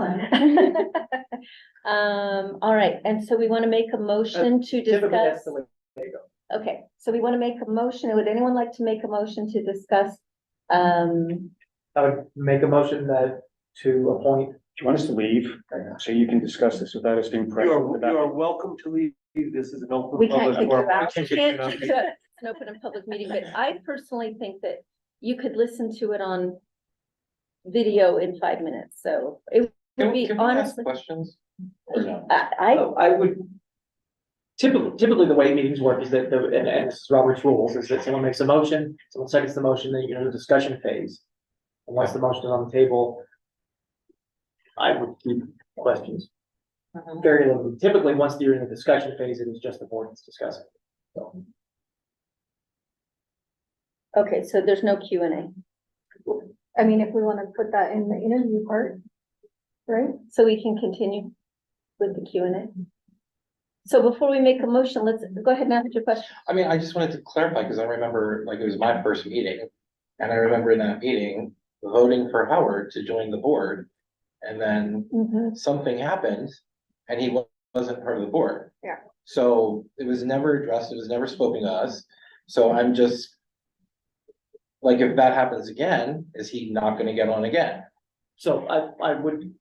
S1: All right, and so we want to make a motion to
S12: Typically, that's
S1: discuss.
S12: the way they go.
S1: Okay, so we want to make a motion. Would anyone like to make a motion to discuss?
S12: I would make a motion that to appoint.
S14: Do you want us to leave, so you can discuss this without us being present? Would that-
S12: welcome to leave. This is an open.
S1: We can't kick you
S12: forum.
S1: out. We can't kick you out. It's an open and public meeting, but I personally think that you could listen to it on video in 5 minutes, so it would be
S2: Can we ask
S1: honestly.
S2: questions? Or no?
S12: I would. Typically, the way meetings work is that, and this is Robert's rules, is that someone makes a motion, someone seconds the motion, then you go to the discussion phase. And once the motion is on the table, I would keep questions very limited. Typically, once you're in the discussion phase, it is just the board that's discussing. So,
S1: Okay, so there's no Q and A,
S8: I mean, if we want to put that in the interview part, right?
S1: so we can continue with the Q and A. So before we make a motion, let's go ahead and ask your question.
S2: I mean, I just wanted to clarify, because I remember, like, it was my first meeting. And I remember in that meeting, voting for Howard to join the board. And then something happened and he wasn't part of the board.
S8: Yeah.
S2: So it was never addressed, it was never spoken to us. So I'm just, like, if that happens again, is he not gonna get on again?
S12: so I would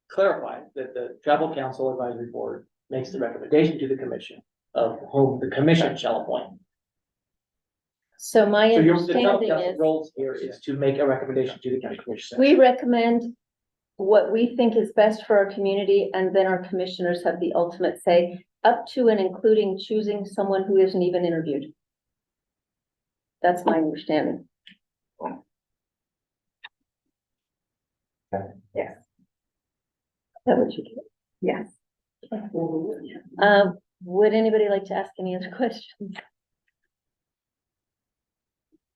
S12: clarify that the travel council advisory board makes the recommendation to the commission of whom the commission shall appoint.
S1: So my
S12: So the travel
S1: understanding
S12: council
S1: is,
S12: role here is to make a recommendation to the county commission.
S1: we recommend what we think is best for our community, and then our commissioners have the ultimate say, up to and including choosing someone who isn't even interviewed. That's my understanding.
S8: Yes.
S1: That what you do?
S8: Yes.
S1: Would anybody like to ask any other questions?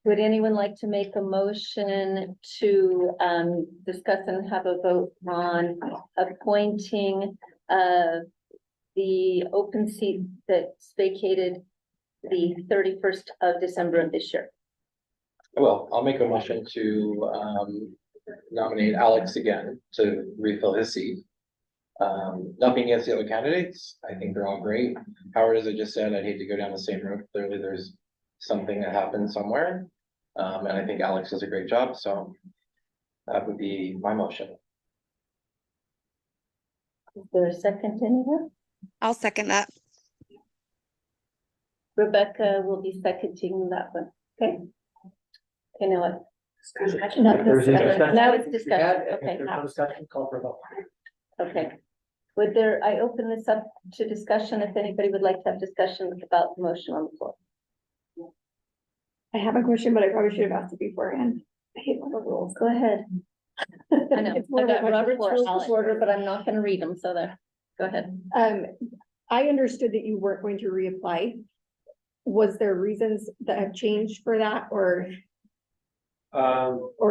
S1: Would anyone like to make a motion to discuss and have a vote on appointing the open seat that's vacated the 31st of December of this year?
S2: Well, I'll make a motion to nominate Alex again to refill his seat. Nothing against the other candidates. I think they're all great. Howard, as I just said, I'd hate to go down the same road. Clearly, there's something that happened somewhere. And I think Alex does a great job, so that would be my motion.
S1: Is there a second anywhere?
S3: I'll second that.
S1: Rebecca will be seconding that one, okay? Okay, now what?
S12: If there's any discussion,
S1: Now it's
S12: if you
S1: discussion,
S12: had- if
S1: okay.
S12: there's no discussion, call for a vote.
S1: Okay. Would there, I open this up to discussion, if anybody would like to have discussion about the motion on the floor.
S8: I have a question, but I probably should have asked it beforehand. I hate all the rules.
S1: Go ahead. I know,
S8: It's more
S1: I
S8: of a
S1: got
S8: question
S1: Robert's
S8: for
S1: rules of
S8: Alex.
S1: order, but I'm not gonna read them, so there, go ahead.
S8: I understood that you weren't going to reapply. Was there reasons that have changed for that, or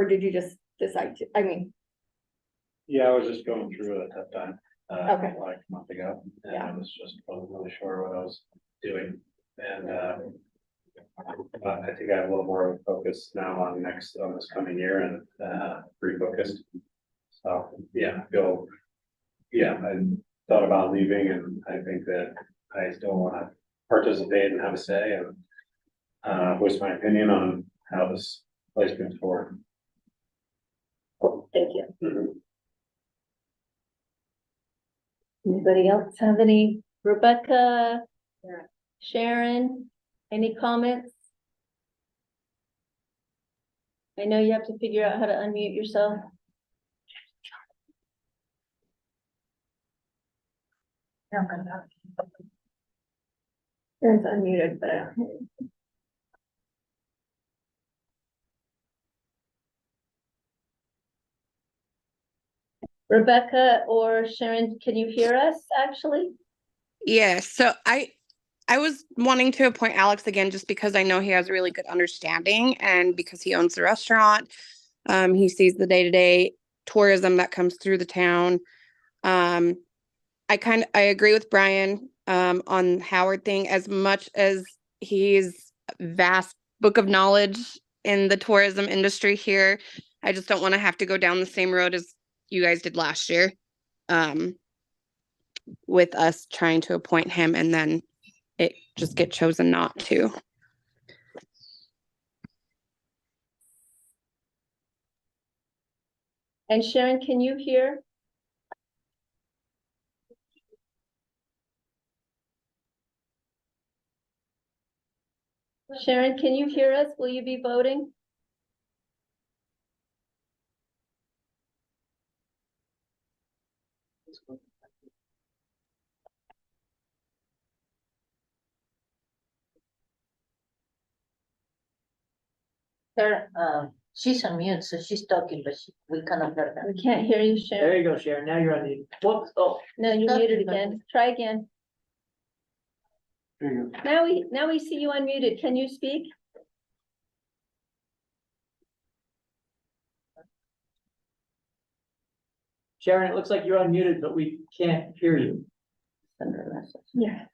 S8: did you just decide to, I mean,
S9: Yeah, I was just going through it at that time.
S8: Okay.
S9: like a month ago, and
S8: Yeah.
S9: I was just wasn't really sure what I was doing, and, but I think I have a little more of a focus now on this coming year and, refocused. So, yeah, I thought about leaving, and I think that I still wanna participate and have a say and voice my opinion on how this place moves forward.
S1: Cool, thank you. Anybody else have any? Rebecca? Sharon? Any comments? I know you have to figure out how to unmute yourself. Sharon's unmuted, but I don't hear you. Rebecca or Sharon, can you hear us actually?
S15: Yes, so I was wanting to appoint Alex again just because I know he has a really good understanding and because he owns the restaurant. He sees the day-to-day tourism that comes through the town. I agree with Brian on Howard thing. As much as he's vast book of knowledge in the tourism industry here, I just don't want to have to go down the same road as you guys did last year. With us trying to appoint him and then it just get chosen not to.
S1: And Sharon, can you hear? Sharon, can you hear us? Will you be voting?
S11: She's on mute, so she's talking, but we cannot hear her.
S1: We can't hear you,
S12: There
S1: Sharon.
S12: you go, Sharon. Now you're on the, whoops, oh.
S1: No, you muted again. Try again.
S12: There you go.
S1: Now we see you unmuted. Can you speak?
S12: Sharon, it looks like you're unmuted, but we can't hear you.
S1: Send her a message.
S8: Yeah.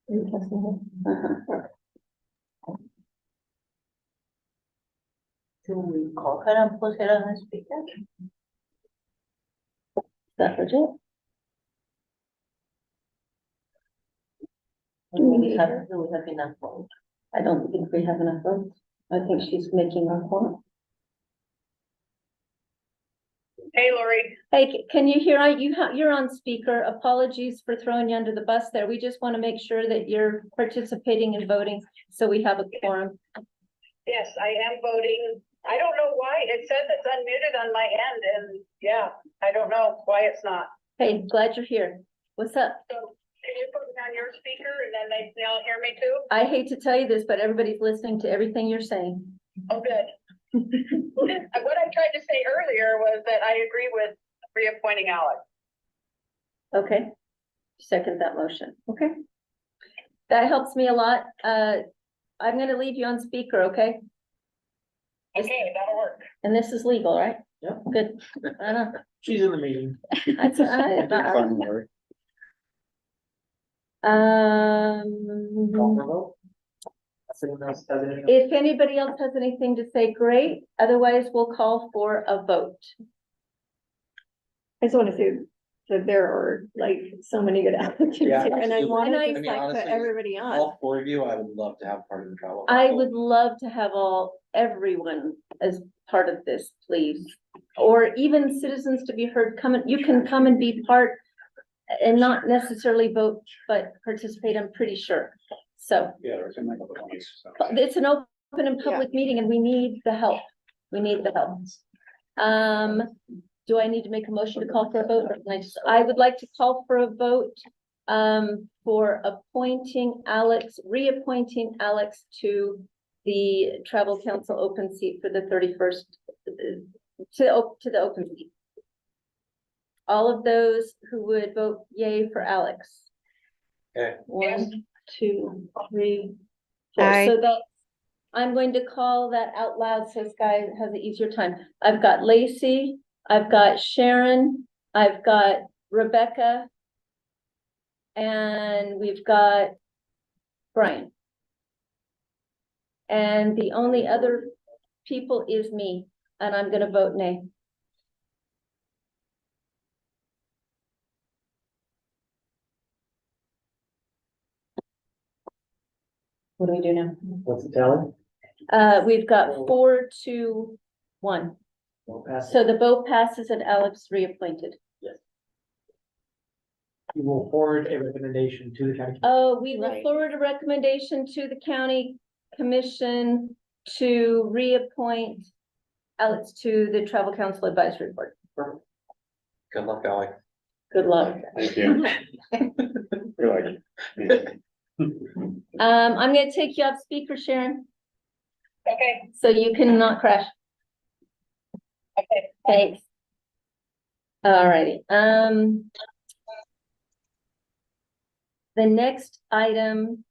S1: Are you testing her?
S11: Do we call her and put her on the speaker?
S1: Is that legit?
S11: Do we have enough votes?
S1: I don't think we have enough votes. I think she's making our point.
S16: Hey, Lori.
S1: Hey, can you hear? You're on speaker. Apologies for throwing you under the bus there. We just want to make sure that you're participating and voting, so we have a quorum.
S16: Yes, I am voting. I don't know why. It says it's unmuted on my end, and yeah, I don't know why it's not.
S1: Hey, glad you're here. What's up?
S16: So can you put it on your speaker and then they'll hear me too?
S1: I hate to tell you this, but everybody's listening to everything you're saying.
S16: Oh, good. What I tried to say earlier was that I agree with reappointing Alex.
S1: Okay. Second that motion. Okay. That helps me a lot. I'm gonna leave you on speaker, okay?
S16: Okay, that'll work.
S1: And this is legal, right?
S12: Yep.
S1: Good. I know.
S12: She's in the meeting.
S1: That's,
S5: Fun, Lori.
S12: Call for a vote. If anyone else has anything?
S1: If anybody else has anything to say, great. Otherwise, we'll call for a vote.
S8: I just want to say that there are like so many good applicants
S2: Yeah,
S8: here and I
S2: absolutely.
S8: want to
S1: And I-
S8: just
S2: I mean,
S8: like put
S2: honestly,
S8: everybody on.
S2: All four of you, I would love to have part of the travel.
S1: I
S2: council.
S1: would love to have everyone as part of this, please. Or even citizens to be heard, you can come and be part and not necessarily vote, but participate, I'm pretty sure. So
S5: Yeah, there's a couple of points, so.
S1: it's an open and public meeting and we need the help. We need the help. Do I need to make a motion to call for a vote? Or can I would like to call for a vote for appointing Alex, reappointing Alex to the travel council open seat for the 31st, to the open seat. All of those who would vote yay for Alex.
S2: Okay.
S1: 1, 2, 3, floor.
S15: Aye.
S1: So that, I'm going to call that out loud so this guy has an easier time. I've got Lacey, I've got Sharon, I've got Rebecca, and we've got Brian. And the only other people is me, and I'm gonna vote nay. What do we do now?
S12: What's the tally?
S1: We've got 4-1.
S12: We'll pass it.
S1: So the vote passes and Alex reappointed.
S12: You will forward a recommendation to the county.
S1: Oh, we will
S15: Right.
S1: forward a recommendation to the county commission to reappoint Alex to the Travel Council Advisory Board.
S2: Good luck, Alex.
S1: Good luck.
S5: Thank you. You're like.
S1: I'm gonna take you off speaker, Sharon,
S16: Okay,
S1: so you can not crash.
S16: okay.
S1: Thanks. Alrighty, the next item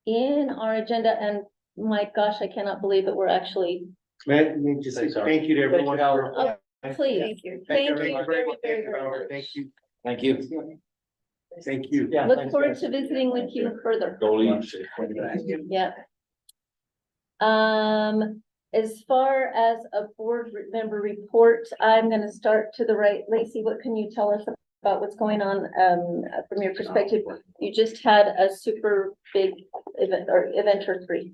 S1: in our agenda, and my gosh, I cannot believe that we're actually,
S12: Let me just say thank you to everyone.
S1: oh, please.
S8: Thank you.
S1: Thank you
S12: everyone.
S1: very, very, very much.
S12: Thank you.
S13: Thank you.
S12: Thank you. Yeah.
S1: Look
S12: thanks,
S1: forward
S12: guys.
S1: to visiting with you further.
S13: Go Leafs.
S1: Yeah. As far as a board member report, I'm gonna start to the right. Lacey, what can you tell us about what's going on, from your perspective? You just had a super big event or 3.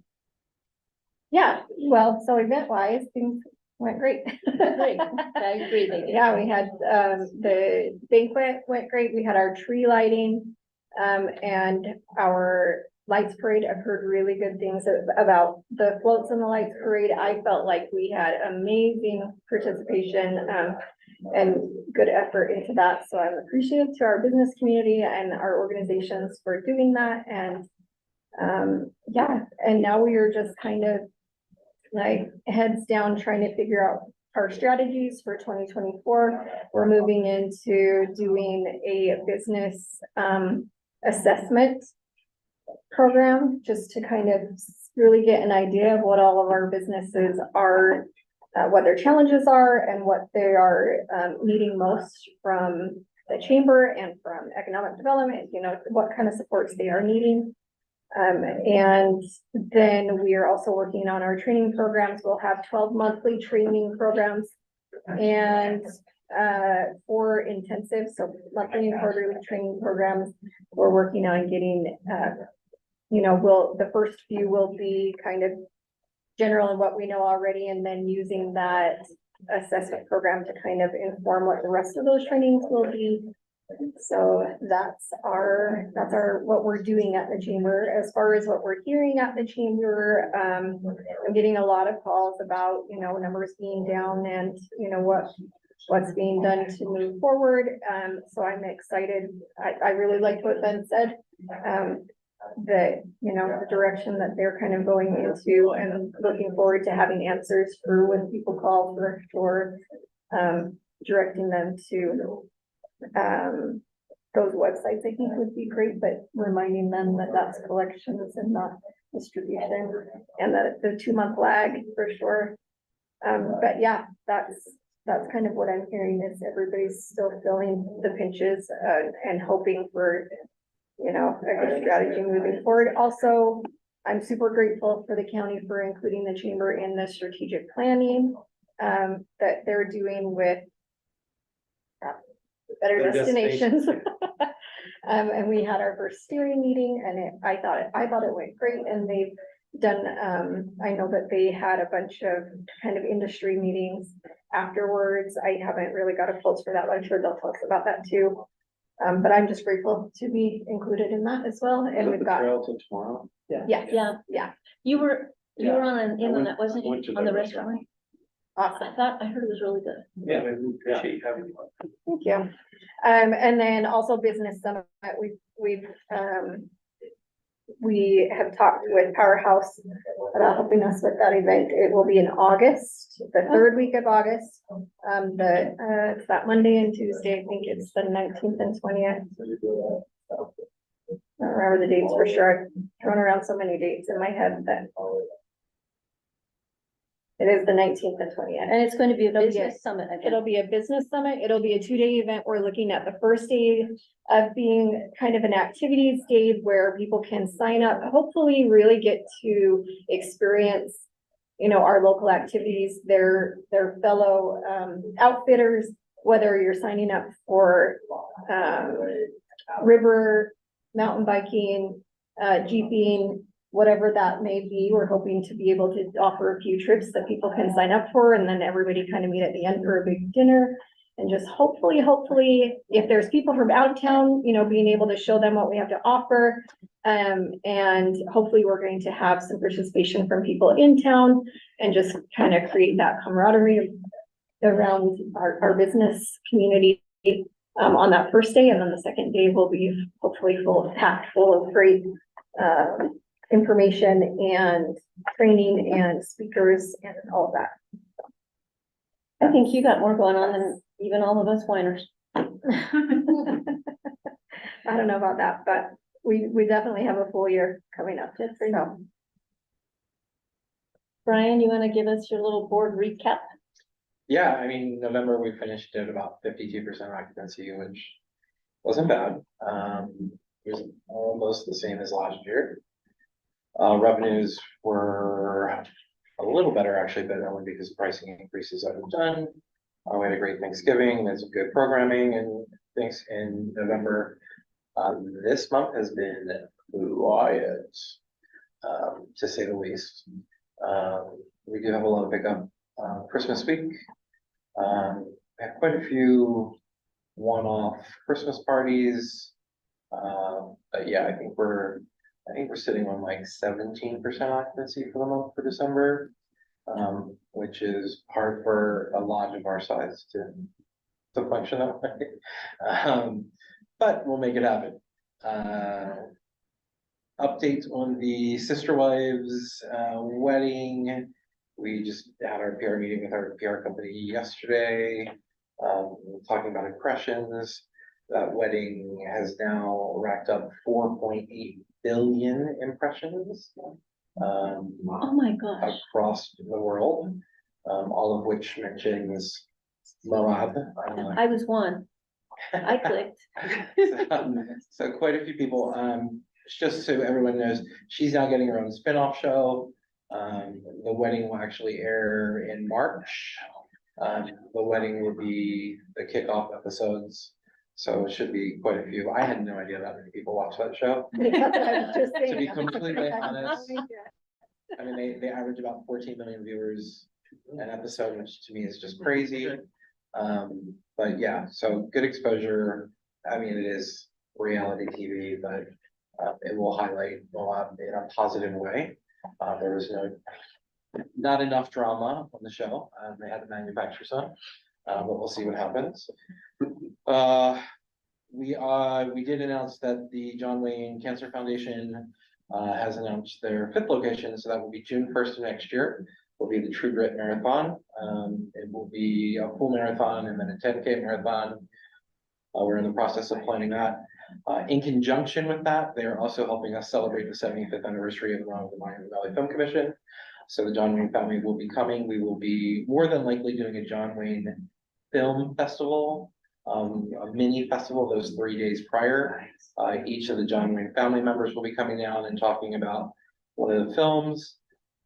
S8: Yeah, well, so event wise, things went great.
S1: Great. I agree, they did.
S8: Yeah, we had, the banquet went great. We had our tree lighting, and our lights parade. I've heard really good things about the floats and the lights parade. I felt like we had amazing participation, and good effort into that. So I'm appreciative to our business community and our organizations for doing that. And, yeah, and now we are just kind of like heads down trying to figure out our strategies for 2024. We're moving into doing a business assessment program just to kind of really get an idea of what all of our businesses are, what their challenges are and what they are needing most from the chamber and from economic development, you know, what kind of supports they are needing. And then we are also working on our training programs. We'll have 12 monthly training programs and 4 intensive, so monthly and quarterly training programs. We're working on getting, you know, the first few will be kind of general in what we know already, and then using that assessment program to kind of inform what the rest of those trainings will be. So that's what we're doing at the chamber. As far as what we're hearing at the chamber, I'm getting a lot of calls about, you know, numbers being down and, you know, what's being done to move forward. So I'm excited. I really liked what Ben said. That, you know, the direction that they're kind of going into, and looking forward to having answers for when people call for sure, directing them to those websites, I think would be great, but reminding them that that's collections and not distribution, and that the 2-month lag for sure. But yeah, that's kind of what I'm hearing, is everybody's still feeling the pinches, and hoping for, you know, a good strategy moving forward. Also, I'm super grateful for the county for including the chamber in the strategic planning that they're doing with Better Destinations. And we had our first steering meeting, and I thought it went great, and they've done, I know that they had a bunch of kind of industry meetings afterwards. I haven't really got a pulse for that, but I'm sure they'll tell us about that too. But I'm just grateful to be included in that as well, and we've got.
S5: Tomorrow.
S8: Yeah.
S1: You were on in on that, wasn't
S5: I went
S1: you,
S5: to
S1: on the
S5: the
S1: restaurant one? Awesome. I heard it was really good.
S12: Yeah, we appreciate you having one.
S8: Thank you. And then also Business Summit, we have talked with Powerhouse about helping us with that event. It will be in August, the 3rd week of August. It's that Monday and Tuesday. I think it's the 19th and 20th. I don't remember the dates for sure. I throwing around so many dates in my head that it is the 19th and 20th.
S1: And it's going to be a
S8: It'll be
S1: business summit again.
S8: It'll be a business summit. It'll be a 2-day event. We're looking at the first day of being kind of an activities day where people can sign up, hopefully really get to experience, you know, our local activities, their fellow outfitters, whether you're signing up for river, mountain biking, jeeping, whatever that may be. We're hoping to be able to offer a few trips that people can sign up for, and then everybody kind of meet at the end for a big dinner. And just hopefully, if there's people from out of town, you know, being able to show them what we have to offer. And hopefully we're going to have some participation from people in town and just kind of create that camaraderie around our business community on that first day. And then the second day will be hopefully packed full of great information and training and speakers and all of that.
S1: I think you got more going on than even all of us whiners.
S8: I don't know about that, but we definitely have a full year coming up. So,
S1: Brian, you want to give us your little board recap?
S2: Yeah, I mean, November, we finished at about 52% occupancy, which wasn't bad. It was almost the same as last year. Revenues were a little better actually, but only because pricing increases that we've done. We had a great Thanksgiving, there's some good programming and things in November. This month has been quiet, to say the least. We do have a lot of pickup Christmas week. We have quite a few one-off Christmas parties. But yeah, I think we're sitting on like 17% occupancy for the month for December, which is hard for a lodge of our size to function that way. But we'll make it happen. Updates on the Sister Wives wedding. We just had our PR meeting with our PR company yesterday, talking about impressions. That wedding has now racked up 4.8 billion impressions.
S1: Oh my gosh.
S2: Across the world, all of which mentions Moab.
S1: I was one. I clicked.
S2: So quite a few people, just so everyone knows, she's now getting her own spin-off show. The wedding will actually air in March. The wedding will be the kickoff episodes. So it should be quite a few. I had no idea that many people watch that show.
S8: I was just saying.
S2: To be completely honest, I mean, they average about 14 million viewers an episode, which to me is just crazy. But yeah, so good exposure. I mean, it is reality TV, but it will highlight Moab in a positive way. There was not enough drama on the show. They had to manufacture some, but we'll see what happens. We did announce that the John Wayne Cancer Foundation has announced their 5th location, so that will be June 1st of next year. Will be the True Grit Marathon. It will be a full marathon and then a 10K marathon. We're in the process of planning that. In conjunction with that, they are also helping us celebrate the 75th anniversary of the Miami Valley Film Commission. So the John Wayne family will be coming. We will be more than likely doing a John Wayne Film Festival, a mini festival those 3 days prior. Each of the John Wayne family members will be coming down and talking about one of the films.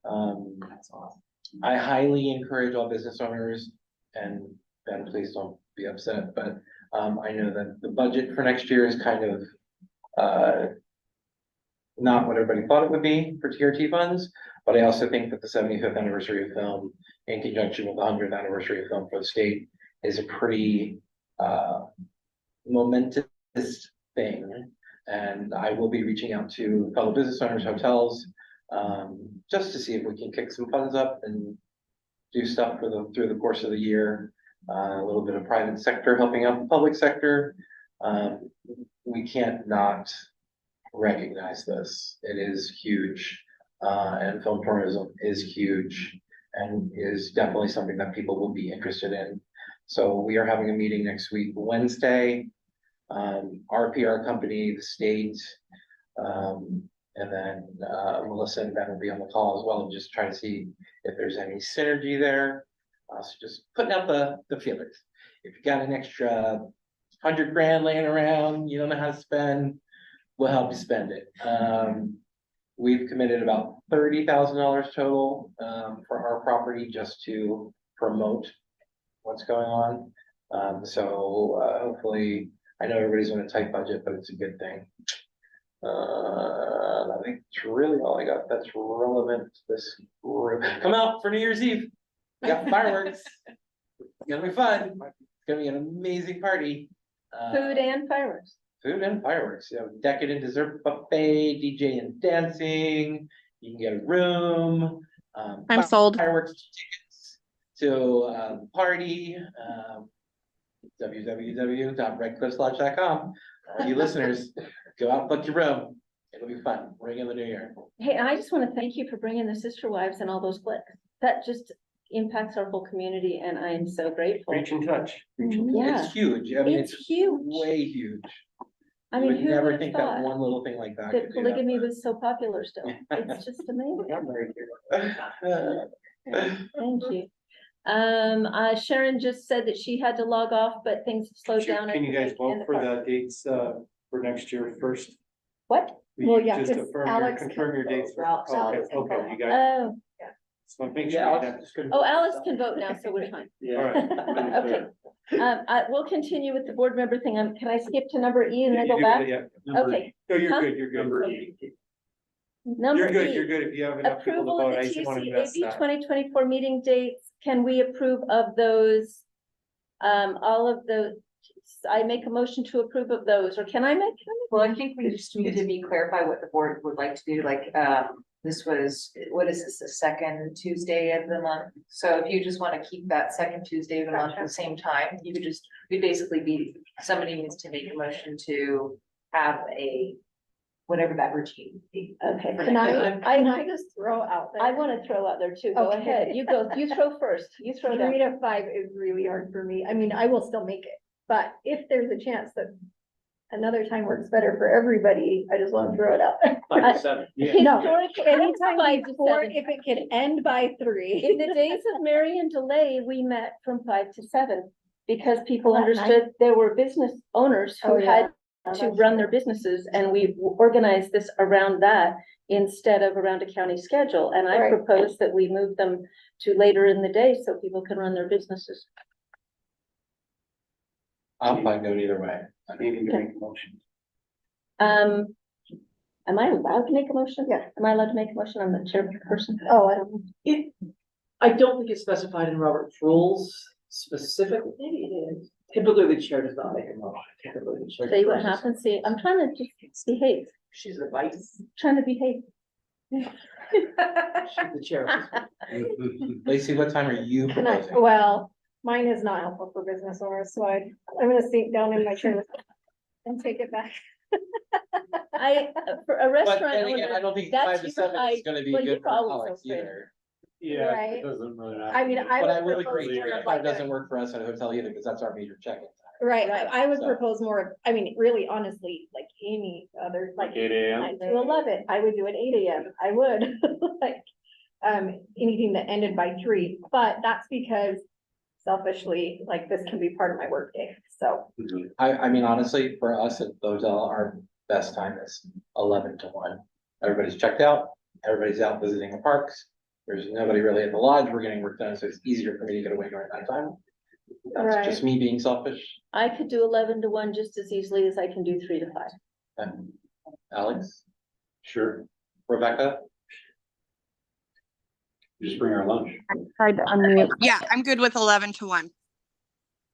S2: That's awesome. I highly encourage all business owners, and Ben, please don't be upset, but I know that the budget for next year is kind of not what everybody thought it would be for TRT funds, but I also think that the 75th anniversary of film in conjunction with the 100th anniversary of film for the state is a pretty momentous thing. And I will be reaching out to fellow business owners, hotels, just to see if we can kick some funds up and do stuff through the course of the year. A little bit of private sector helping out the public sector. We can't not recognize this. It is huge, and film tourism is huge and is definitely something that people will be interested in. So we are having a meeting next week, Wednesday. Our PR company, the state, And then Melissa and Ben will be on the call as well, and just try to see if there's any synergy there. So just putting out the feelers. If you got an extra $100,000 laying around, you don't know how to spend, we'll help you spend it. We've committed about $30,000 total for our property just to promote what's going on. So hopefully, I know everybody's on a tight budget, but it's a good thing. I think it's really all I got that's relevant to this group. Come out for New Year's Eve. We got fireworks. It's gonna be fun. It's gonna be an amazing party.
S1: Food and fireworks.
S2: Food and fireworks, decadent dessert buffet, DJ and dancing, you can get a room.
S15: I'm sold.
S2: Fireworks tickets to party, www.redcliffslodge.com. All you listeners, go out, book your room, it'll be fun, ring in the new year.
S1: Hey, and I just want to thank you for bringing the Sister Wives and all those clicks. That just impacts our whole community, and I am so grateful.
S10: Reach and touch.
S1: Yeah,
S2: It's huge, I mean,
S1: it's
S2: it's
S1: huge.
S2: way huge.
S1: I
S2: You
S1: mean,
S2: would
S1: who
S2: never
S1: would have
S2: think that
S1: thought
S2: one little thing like that.
S1: that
S2: could do
S1: polygamy
S2: much.
S1: was so popular still? It's just amazing. Thank you. Sharon just said that she had to log off, but things have slowed down.
S10: Can you guys
S1: in
S10: vote
S1: the
S10: for
S1: park.
S10: the dates for next year first?
S1: What?
S8: Well, yeah,
S10: Just
S8: just
S10: affirm
S8: Alex
S10: confirm your dates.
S8: Alex
S10: Okay,
S8: can
S10: okay,
S8: vote.
S10: you got it.
S1: Oh,
S10: So make
S12: Yeah,
S10: sure.
S12: Alex
S10: that-
S12: just couldn't-
S1: oh, Alice can vote now, so we're fine.
S10: All right.
S1: Okay. We'll continue with the board member thing. Can I skip to number E and then
S10: You
S1: go
S10: do
S1: back?
S10: that, yeah.
S1: Okay.
S10: No, you're
S1: Huh?
S10: good, you're good.
S1: Number
S10: You're good,
S1: E.
S10: you're good. If you have enough people to
S1: Approval
S10: vote,
S1: of
S10: I
S1: the
S10: just want to miss
S1: TCAB
S10: that.
S1: 2024 meeting dates. Can we approve of those? All of the, I make a motion to approve of those, or can I make?
S17: Well, I think we just need to be clarify what the board would like to do, like, this was, what is this, the second Tuesday of the month? So if you just want to keep that second Tuesday of the month at the same time, you could just, we basically be, somebody needs to make a motion to have a, whatever that routine would be.
S1: Okay.
S8: Can I just throw out there?
S1: I want to throw out there too. Go
S8: Okay.
S1: ahead. You go, you throw first. You throw down.
S8: 3 to 5 is really hard for me. I mean, I will still make it, but if there's a chance that another time works better for everybody, I just want to throw it out there.
S12: 5 to 7. Yeah.
S8: No,
S1: Historically,
S8: anytime
S1: 5 to
S8: before,
S1: 7.
S8: if it can end by 3.
S1: In the days of Marion DeLay, we met from 5 to 7 because people
S8: That night?
S1: understood there were business owners who
S8: Oh, yeah.
S1: had to run their businesses, and we organized this around that instead of around a county schedule. And I
S8: Right.
S1: proposed that we move them to later in the day so people can run their businesses.
S2: I'm fine going either way.
S10: I need to make a motion.
S1: Am I allowed to make a motion? Yeah. Am I allowed to make a motion? I'm the chairperson.
S8: Oh, I don't know.
S12: I don't think it's specified in Robert's rules specifically, maybe it is. Typically, the chair does not make a motion. Typically, the chair.
S1: See what happens. See, I'm trying to just behave,
S12: She's the vice,
S1: trying to behave.
S12: she's the chair.
S2: Lacey, what time are you
S8: Can I,
S2: proposing?
S8: well, mine is not helpful for business owners, so I'm gonna sink down in my chair and take it back.
S1: For a
S2: But
S1: restaurant
S2: then again, I
S1: owner,
S2: don't think
S1: that's
S2: 5 to
S1: your
S2: 7 is
S1: height.
S2: gonna be
S1: Well,
S2: good
S1: you're
S2: for
S1: always
S2: Alex
S1: so fair.
S2: either.
S9: Yeah,
S8: Right.
S9: it doesn't really matter.
S8: I mean, I
S2: But I
S8: would
S2: will
S8: propose
S2: agree,
S8: more of
S2: 5
S8: like
S2: doesn't
S8: a-
S2: work for us at a hotel either, because that's our major check-in time.
S8: Right, I would
S2: So-
S8: propose more of, I mean, really honestly, like Amy, others, like.
S9: 8 a.m.?
S8: 9 to 11, I would do it 8 a.m., I would, like, anything that ended by 3, but that's because selfishly, like, this can be part of my workday, so.
S2: I mean, honestly, for us at the hotel, our best time is 11 to 1. Everybody's checked out, everybody's out visiting the parks. There's nobody really at the lodge, we're getting work done, so it's easier for me to get away during that time. That's just me being selfish.
S1: I could do 11 to 1 just as easily as I can do 3 to 5.
S2: Alex,
S9: Sure.
S2: Rebecca,
S9: Just bring our lunch.
S15: Tried to unmute. Yeah, I'm good with 11 to 1.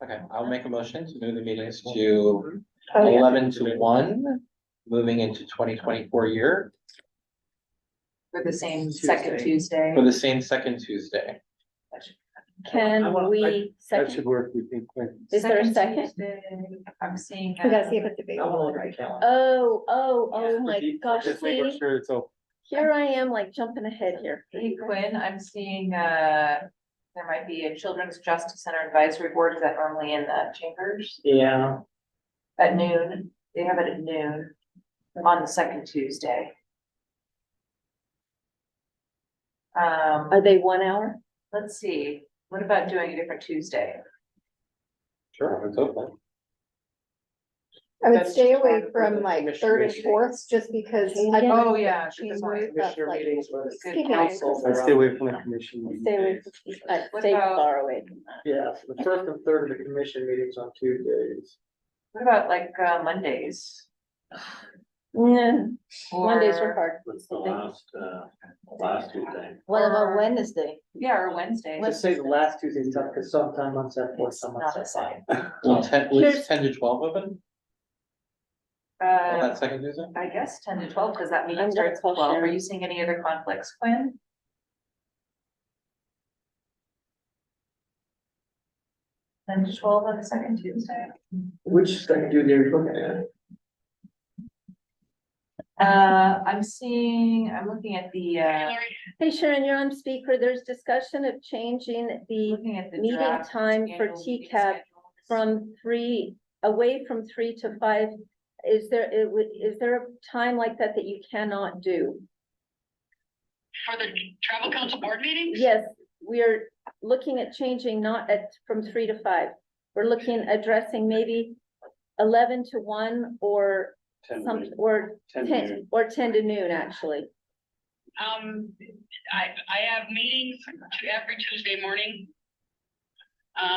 S2: okay, I'll make a motion to move the meetings to
S8: Oh, yeah.
S2: 11 to 1, moving into 2024 year
S17: For the same second Tuesday.
S2: for the same second Tuesday.
S1: Can we
S10: That
S1: second?
S10: should work, we think.
S1: Is there a second?
S17: Tuesday, I'm seeing.
S8: We gotta see if it's
S12: I wanna
S8: available.
S12: look at the calendar.
S1: Oh my gosh,
S10: Just make
S1: see,
S10: sure it's open.
S1: here I am like jumping ahead here.
S17: Hey Quinn, I'm seeing, there might be a Children's Justice Center Advisory Board, is that normally in the chambers
S12: Yeah,
S17: at noon? They have it at noon on the second Tuesday.
S1: Are they 1 hour?
S17: let's see, what about doing a different Tuesday?
S2: Sure, it's open.
S8: I would
S12: That's
S8: stay
S12: just
S8: away
S12: hard for
S8: from
S12: the
S8: like
S12: commissioner
S8: third and
S12: meetings.
S8: fourth, just because.
S17: Oh, yeah,
S8: Change
S17: because
S8: where that's
S12: Commissioner
S8: like.
S12: meetings with
S8: Excuse me.
S12: council.
S10: I stay away from the commission.
S1: Stay away,
S17: What
S1: stay
S17: about-
S1: far away from that.
S12: Yeah, so the first and third of the commission meetings on Tuesdays.
S17: What about like Mondays?
S1: Yeah, Mondays are
S17: Or-
S1: hard.
S9: What's the last Tuesday?
S11: What about Wednesday?
S17: Yeah, or Wednesday.
S12: Let's say the last Tuesday's tough, because sometimes months have four,
S17: It's
S12: some
S17: not
S12: months
S17: the
S12: have
S17: same.
S12: five.
S2: Well, 10,
S1: Here's-
S2: was 10 to 12 open on
S17: Uh,
S2: that second Tuesday?
S17: I guess 10 to 12, because that
S1: I'm
S17: meeting
S1: gonna
S17: starts at
S1: call
S17: 12. Are
S1: Sharon.
S17: you seeing any other conflicts, Quinn? Ten to 12 on the second Tuesday?
S12: Which second Tuesday are you looking at?
S17: I'm looking at the,
S1: Hey Sharon, you're on speaker. There's discussion of changing the
S17: looking at the
S1: meeting
S17: draft
S1: time for
S17: annual meeting
S1: TCAP
S17: schedule.
S1: from 3, away from 3 to 5. Is there a time like that that you cannot do?
S16: For the travel council board meetings?
S1: Yes, we are looking at changing not from 3 to 5. We're looking, addressing maybe 11 to 1 or
S9: 10 to
S1: some,
S9: noon.
S1: or
S9: 10 to
S1: 10,
S9: noon.
S1: or 10 to noon, actually.
S16: I have meetings every Tuesday morning.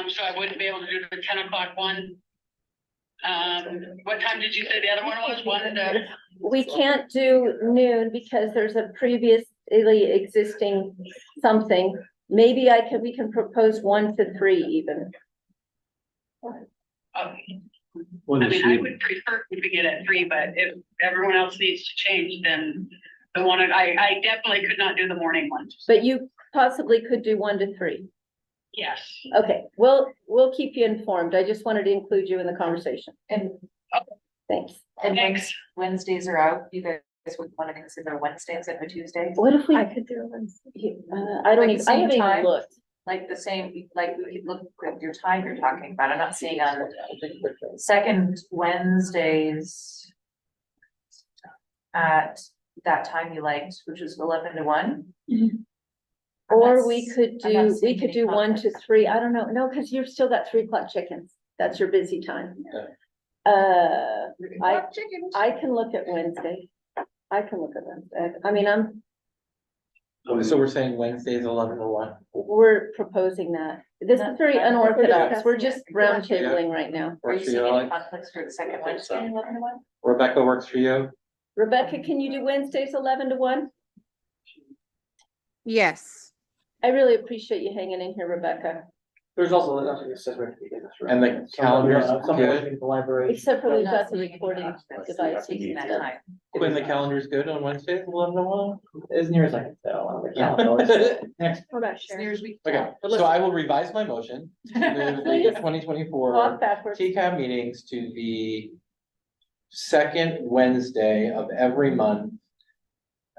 S16: So I wouldn't be able to do the 10 o'clock one. What time did you say the other one was? 1 to?
S1: We can't do noon because there's a previously existing something. Maybe we can propose 1 to 3 even.
S16: Okay. I mean, I would prefer to begin at 3, but if everyone else needs to change, then the one, I definitely could not do the morning one.
S1: But you possibly could do 1 to 3.
S16: Yes.
S1: Okay, we'll keep you informed. I just wanted to include you in the conversation.
S17: And,
S1: Thanks.
S17: and
S16: Thanks.
S17: Wednesdays are out. You guys would want to consider Wednesday instead of a Tuesday?
S1: What if we,
S8: I could do it.
S1: I don't
S17: Like
S1: even,
S17: the
S1: I
S17: same
S1: haven't even
S17: time?
S1: looked.
S17: Like the same, like we could look at your time you're talking about. I'm not seeing on second Wednesdays at that time you liked, which was 11 to 1.
S1: Or we could
S17: I'm not
S1: do, we
S17: seeing
S1: could
S17: any
S1: do 1 to
S17: conflicts.
S1: 3. I don't know. No, because you've still got 3 o'clock chickens. That's your busy time. I can look at Wednesday. I can look at Wednesday. I mean,
S2: So we're saying Wednesdays 11 to 1.
S1: we're proposing that. This is very
S17: That's-
S1: unorthodox. We're
S17: discussing
S1: just
S17: it.
S1: round tabling right now.
S17: Are you
S2: Works for
S17: seeing
S2: you,
S17: any
S2: Alex?
S17: conflicts for the second Wednesday, 11 to 1?
S2: Rebecca, works for you?
S1: Rebecca, can you do Wednesdays 11 to 1?
S3: Yes.
S1: I really appreciate you hanging in here, Rebecca.
S12: There's also nothing that says we have to be in this room.
S2: And the calendar's
S12: Somebody
S2: good?
S12: in the library.
S1: Except for we've
S17: Not
S1: got the
S17: seeing any
S1: recording
S17: conflicts
S1: devices
S17: in
S1: and
S17: that
S1: stuff.
S17: time.
S2: Quinn, the calendar's good on Wednesdays 11 to 1?
S12: As near as I can tell on the calendar. Next.
S8: What about
S17: As
S8: Sharon?
S17: near as we
S2: Okay,
S17: can.
S2: so I will revise my motion. To move the 2024
S1: Walk backwards.
S2: TCAP meetings to the second Wednesday of every month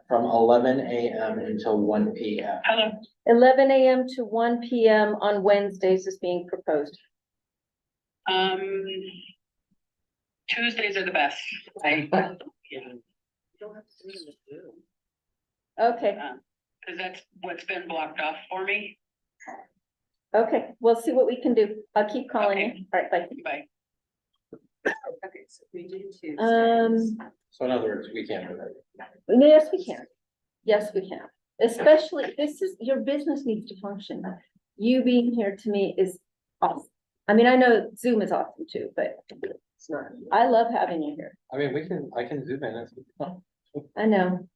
S2: from 11 a.m. until 1 p.m.
S16: Hello.
S1: 11 a.m. to 1 p.m. on Wednesdays is being proposed.
S16: Tuesdays are the best.
S1: Okay,
S16: Cause that's what's been blocked off for me.
S1: okay, we'll see what we can do. I'll keep calling you.
S16: Okay.
S1: All right, bye.
S16: Bye.
S17: Okay, so we do Tuesdays.
S2: So in other words, we can't do that.
S1: Yes, we can. Yes, we can. Especially, your business needs to function. You being here to me is awesome. I mean, I know Zoom is awesome too, but
S12: It's not.
S1: I love having you here.
S2: I mean, I can zoom in.
S1: I know.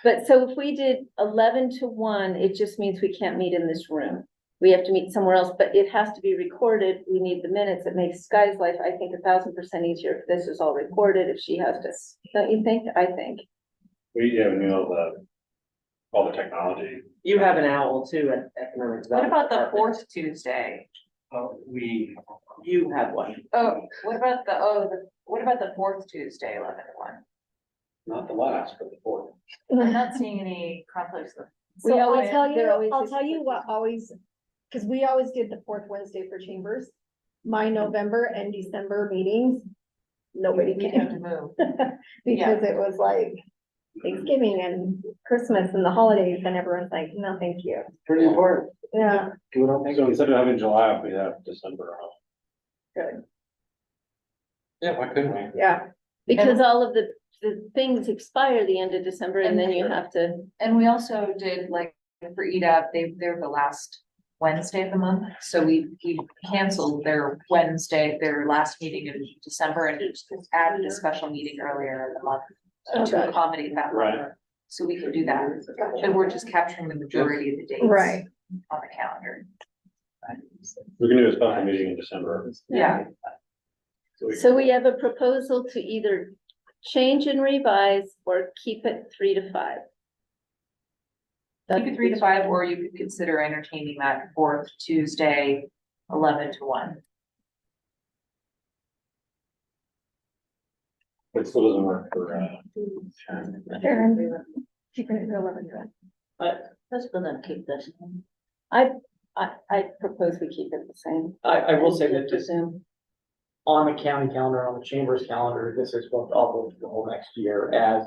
S1: But so if we did 11 to 1, it just means we can't meet in this room. We have to meet somewhere else, but it has to be recorded. We need the minutes. It makes Sky's life, I think, 1,000% easier if this is all recorded, if she has to. Don't you think? I think.
S9: We have all the technology.
S12: You have an owl too at economic
S17: What
S12: development.
S17: about the
S12: Department.
S17: 4th Tuesday?
S12: You have one.
S17: Oh, what about what about the 4th Tuesday, 11 to 1?
S9: Not the last, but the fourth.
S17: I'm not seeing any conflicts with.
S1: We
S8: So I'll
S1: always-
S8: tell you,
S1: there always
S8: I'll
S1: is
S8: tell you what always, because we always did the 4th Wednesday for chambers. My November and December meetings, nobody
S17: We have to
S8: came
S17: move.
S8: because it was like, Thanksgiving and Christmas and the holidays, and everyone's like, no, thank you.
S12: Pretty important.
S8: Yeah,
S12: Do it on
S9: So instead of having July off, we have December off.
S8: good,
S2: Yeah, why couldn't we?
S8: yeah.
S1: Because all of the things expire the end of December and
S17: And
S1: then you
S17: they-
S1: have to,
S17: And we also did like for EDAP, they're the last Wednesday of the month, so we canceled their Wednesday, their last meeting in December and just added a special meeting earlier in the month to
S8: Okay.
S17: accommodate that.
S9: Right.
S17: month. So we can do that, and we're just capturing the majority of the dates.
S8: Right.
S17: On the calendar.
S9: We can do a special meeting in December.
S17: Yeah.
S1: so we have a proposal to either change and revise or keep it 3 to 5.
S17: Keep it 3 to 5, or you could consider entertaining that fourth Tuesday, 11 to 1.
S9: It still doesn't work for,
S8: Sharon, keeping it to 11 to
S1: Let's go and keep this. I propose we keep it the same.
S12: I will say that just
S1: Zoom.
S12: on the county calendar, on the chamber's calendar, this is booked all of the whole next year as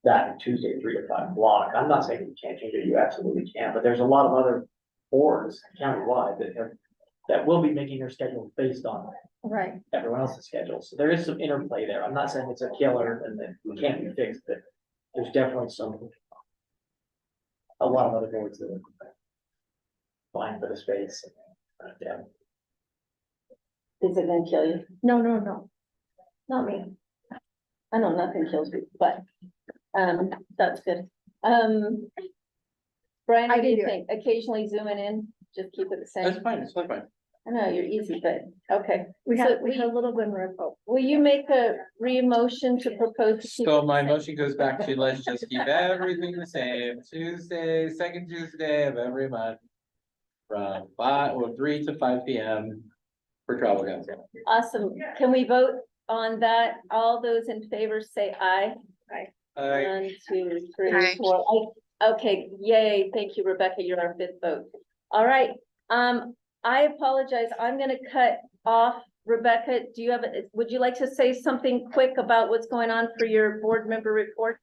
S12: that Tuesday, 3 to 5 block. I'm not saying you can't change it, you absolutely can, but there's a lot of other boards countywide that will be making their schedule based on
S8: Right.
S12: everyone else's schedule. So there is some interplay there. I'm not saying it's a killer and that it can't be fixed, but there's definitely a lot of other boards that are vying for the space. Yeah.
S1: Is it gonna kill you?
S8: No, no, no. Not me.
S1: I know nothing kills me, but, that's good. Brian, what do you think? Occasionally zooming in, just keep it the same?
S2: That's fine, it's fine.
S1: I know, you're easy, but, okay.
S8: We
S1: So
S8: have a little glimmer of hope.
S1: Will you make a re-motion to propose? to keep
S2: So
S1: it
S2: my
S1: the same?
S2: motion goes back to let's just keep everything the same, Tuesday, second Tuesday of every month. From 3 to 5 PM for travel council.
S1: Awesome. Can we vote on that? All those in favor say aye.
S2: Aye.
S1: 1, 2, 3,
S15: Aye.
S1: 4. Okay, yay. Thank you, Rebecca. You're our 5th vote. All right. I apologize. I'm gonna cut off. Rebecca, would you like to say something quick about what's going on for your board member report?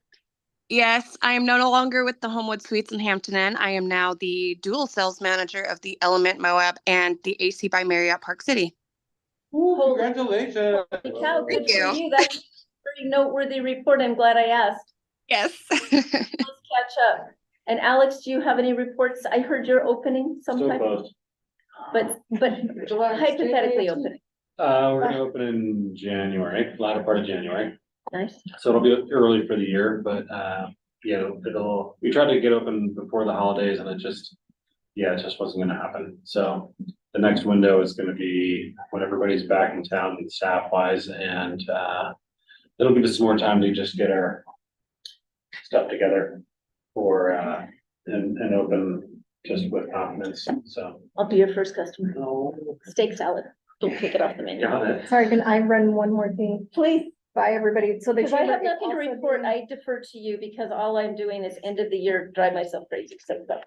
S15: Yes, I am no longer with the Homewood Suites in Hampton Inn. I am now the dual sales manager of the Element Moab and the AC by Marriott Park City.
S2: Congratulations.
S1: Holy cow, good
S15: Thank
S1: for
S15: you.
S1: you. That's a pretty noteworthy report. I'm glad I asked.
S15: Yes.
S1: Let's catch up. And Alex, do you have any reports? I heard you're opening
S9: Still
S1: sometime,
S9: closed.
S1: but hypothetically opening.
S9: We're gonna open in January, latter part of January.
S1: Nice.
S9: So it'll be early for the year, but, yeah, we tried to get open before the holidays and it just wasn't gonna happen. So the next window is gonna be when everybody's back in town and staff wise and, it'll give us some more time to just get our stuff together for, and open just with confidence, so.
S1: I'll be your first customer. Steak salad. Don't take it off the menu.
S9: Got it.
S8: Sorry, can I run one more thing? Please, bye, everybody. So the
S1: Because I
S8: chamber
S1: have
S8: is
S1: nothing to
S8: also
S1: report.
S8: doing-
S1: I defer to you because all I'm doing is end of the year, drive myself crazy. So go.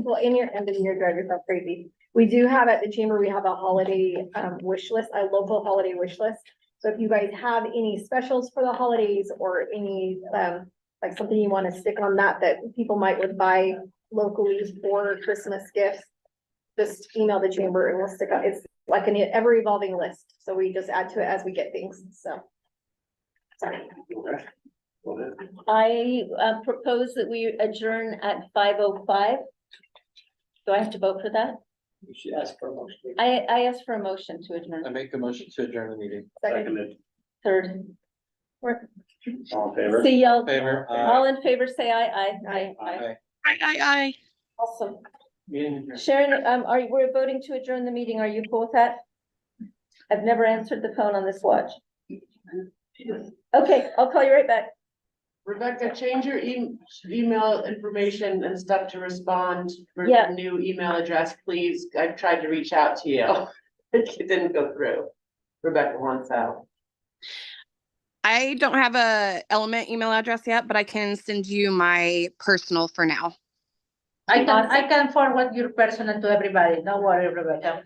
S8: Well, in your end of the year, drive yourself crazy. We do have at the chamber, we have a holiday wish list, a local holiday wish list. So if you guys have any specials for the holidays or any like something you want to stick on that people might would buy locally for Christmas gifts, just email the chamber and we'll stick on. It's like an ever evolving list. So we just add to it as we get things. So. Sorry.
S1: I propose that we adjourn at 5:05. Do I have to vote for that?
S12: You should ask for a motion.
S1: I asked for a motion to adjourn.
S2: I make the motion to adjourn the meeting.
S9: Seconded.
S1: Third.
S9: All in favor?
S1: See y'all.
S2: Favor.
S1: All in favor, say aye. Aye.
S2: Aye.
S15: Aye.
S1: Awesome.
S12: Meeting adjourned.
S1: Sharon, we're voting to adjourn the meeting. Are you cool with that? I've never answered the phone on this watch. Okay, I'll call you right back.
S18: Rebecca, change your email information and stuff to respond for
S1: Yeah.
S18: the new email address, please. I've tried to reach out to you. It didn't go through. Rebecca wants out.
S15: I don't have a Element email address yet, but I can send you my personal for now.
S11: I can forward your personal to everybody. Don't worry, Rebecca.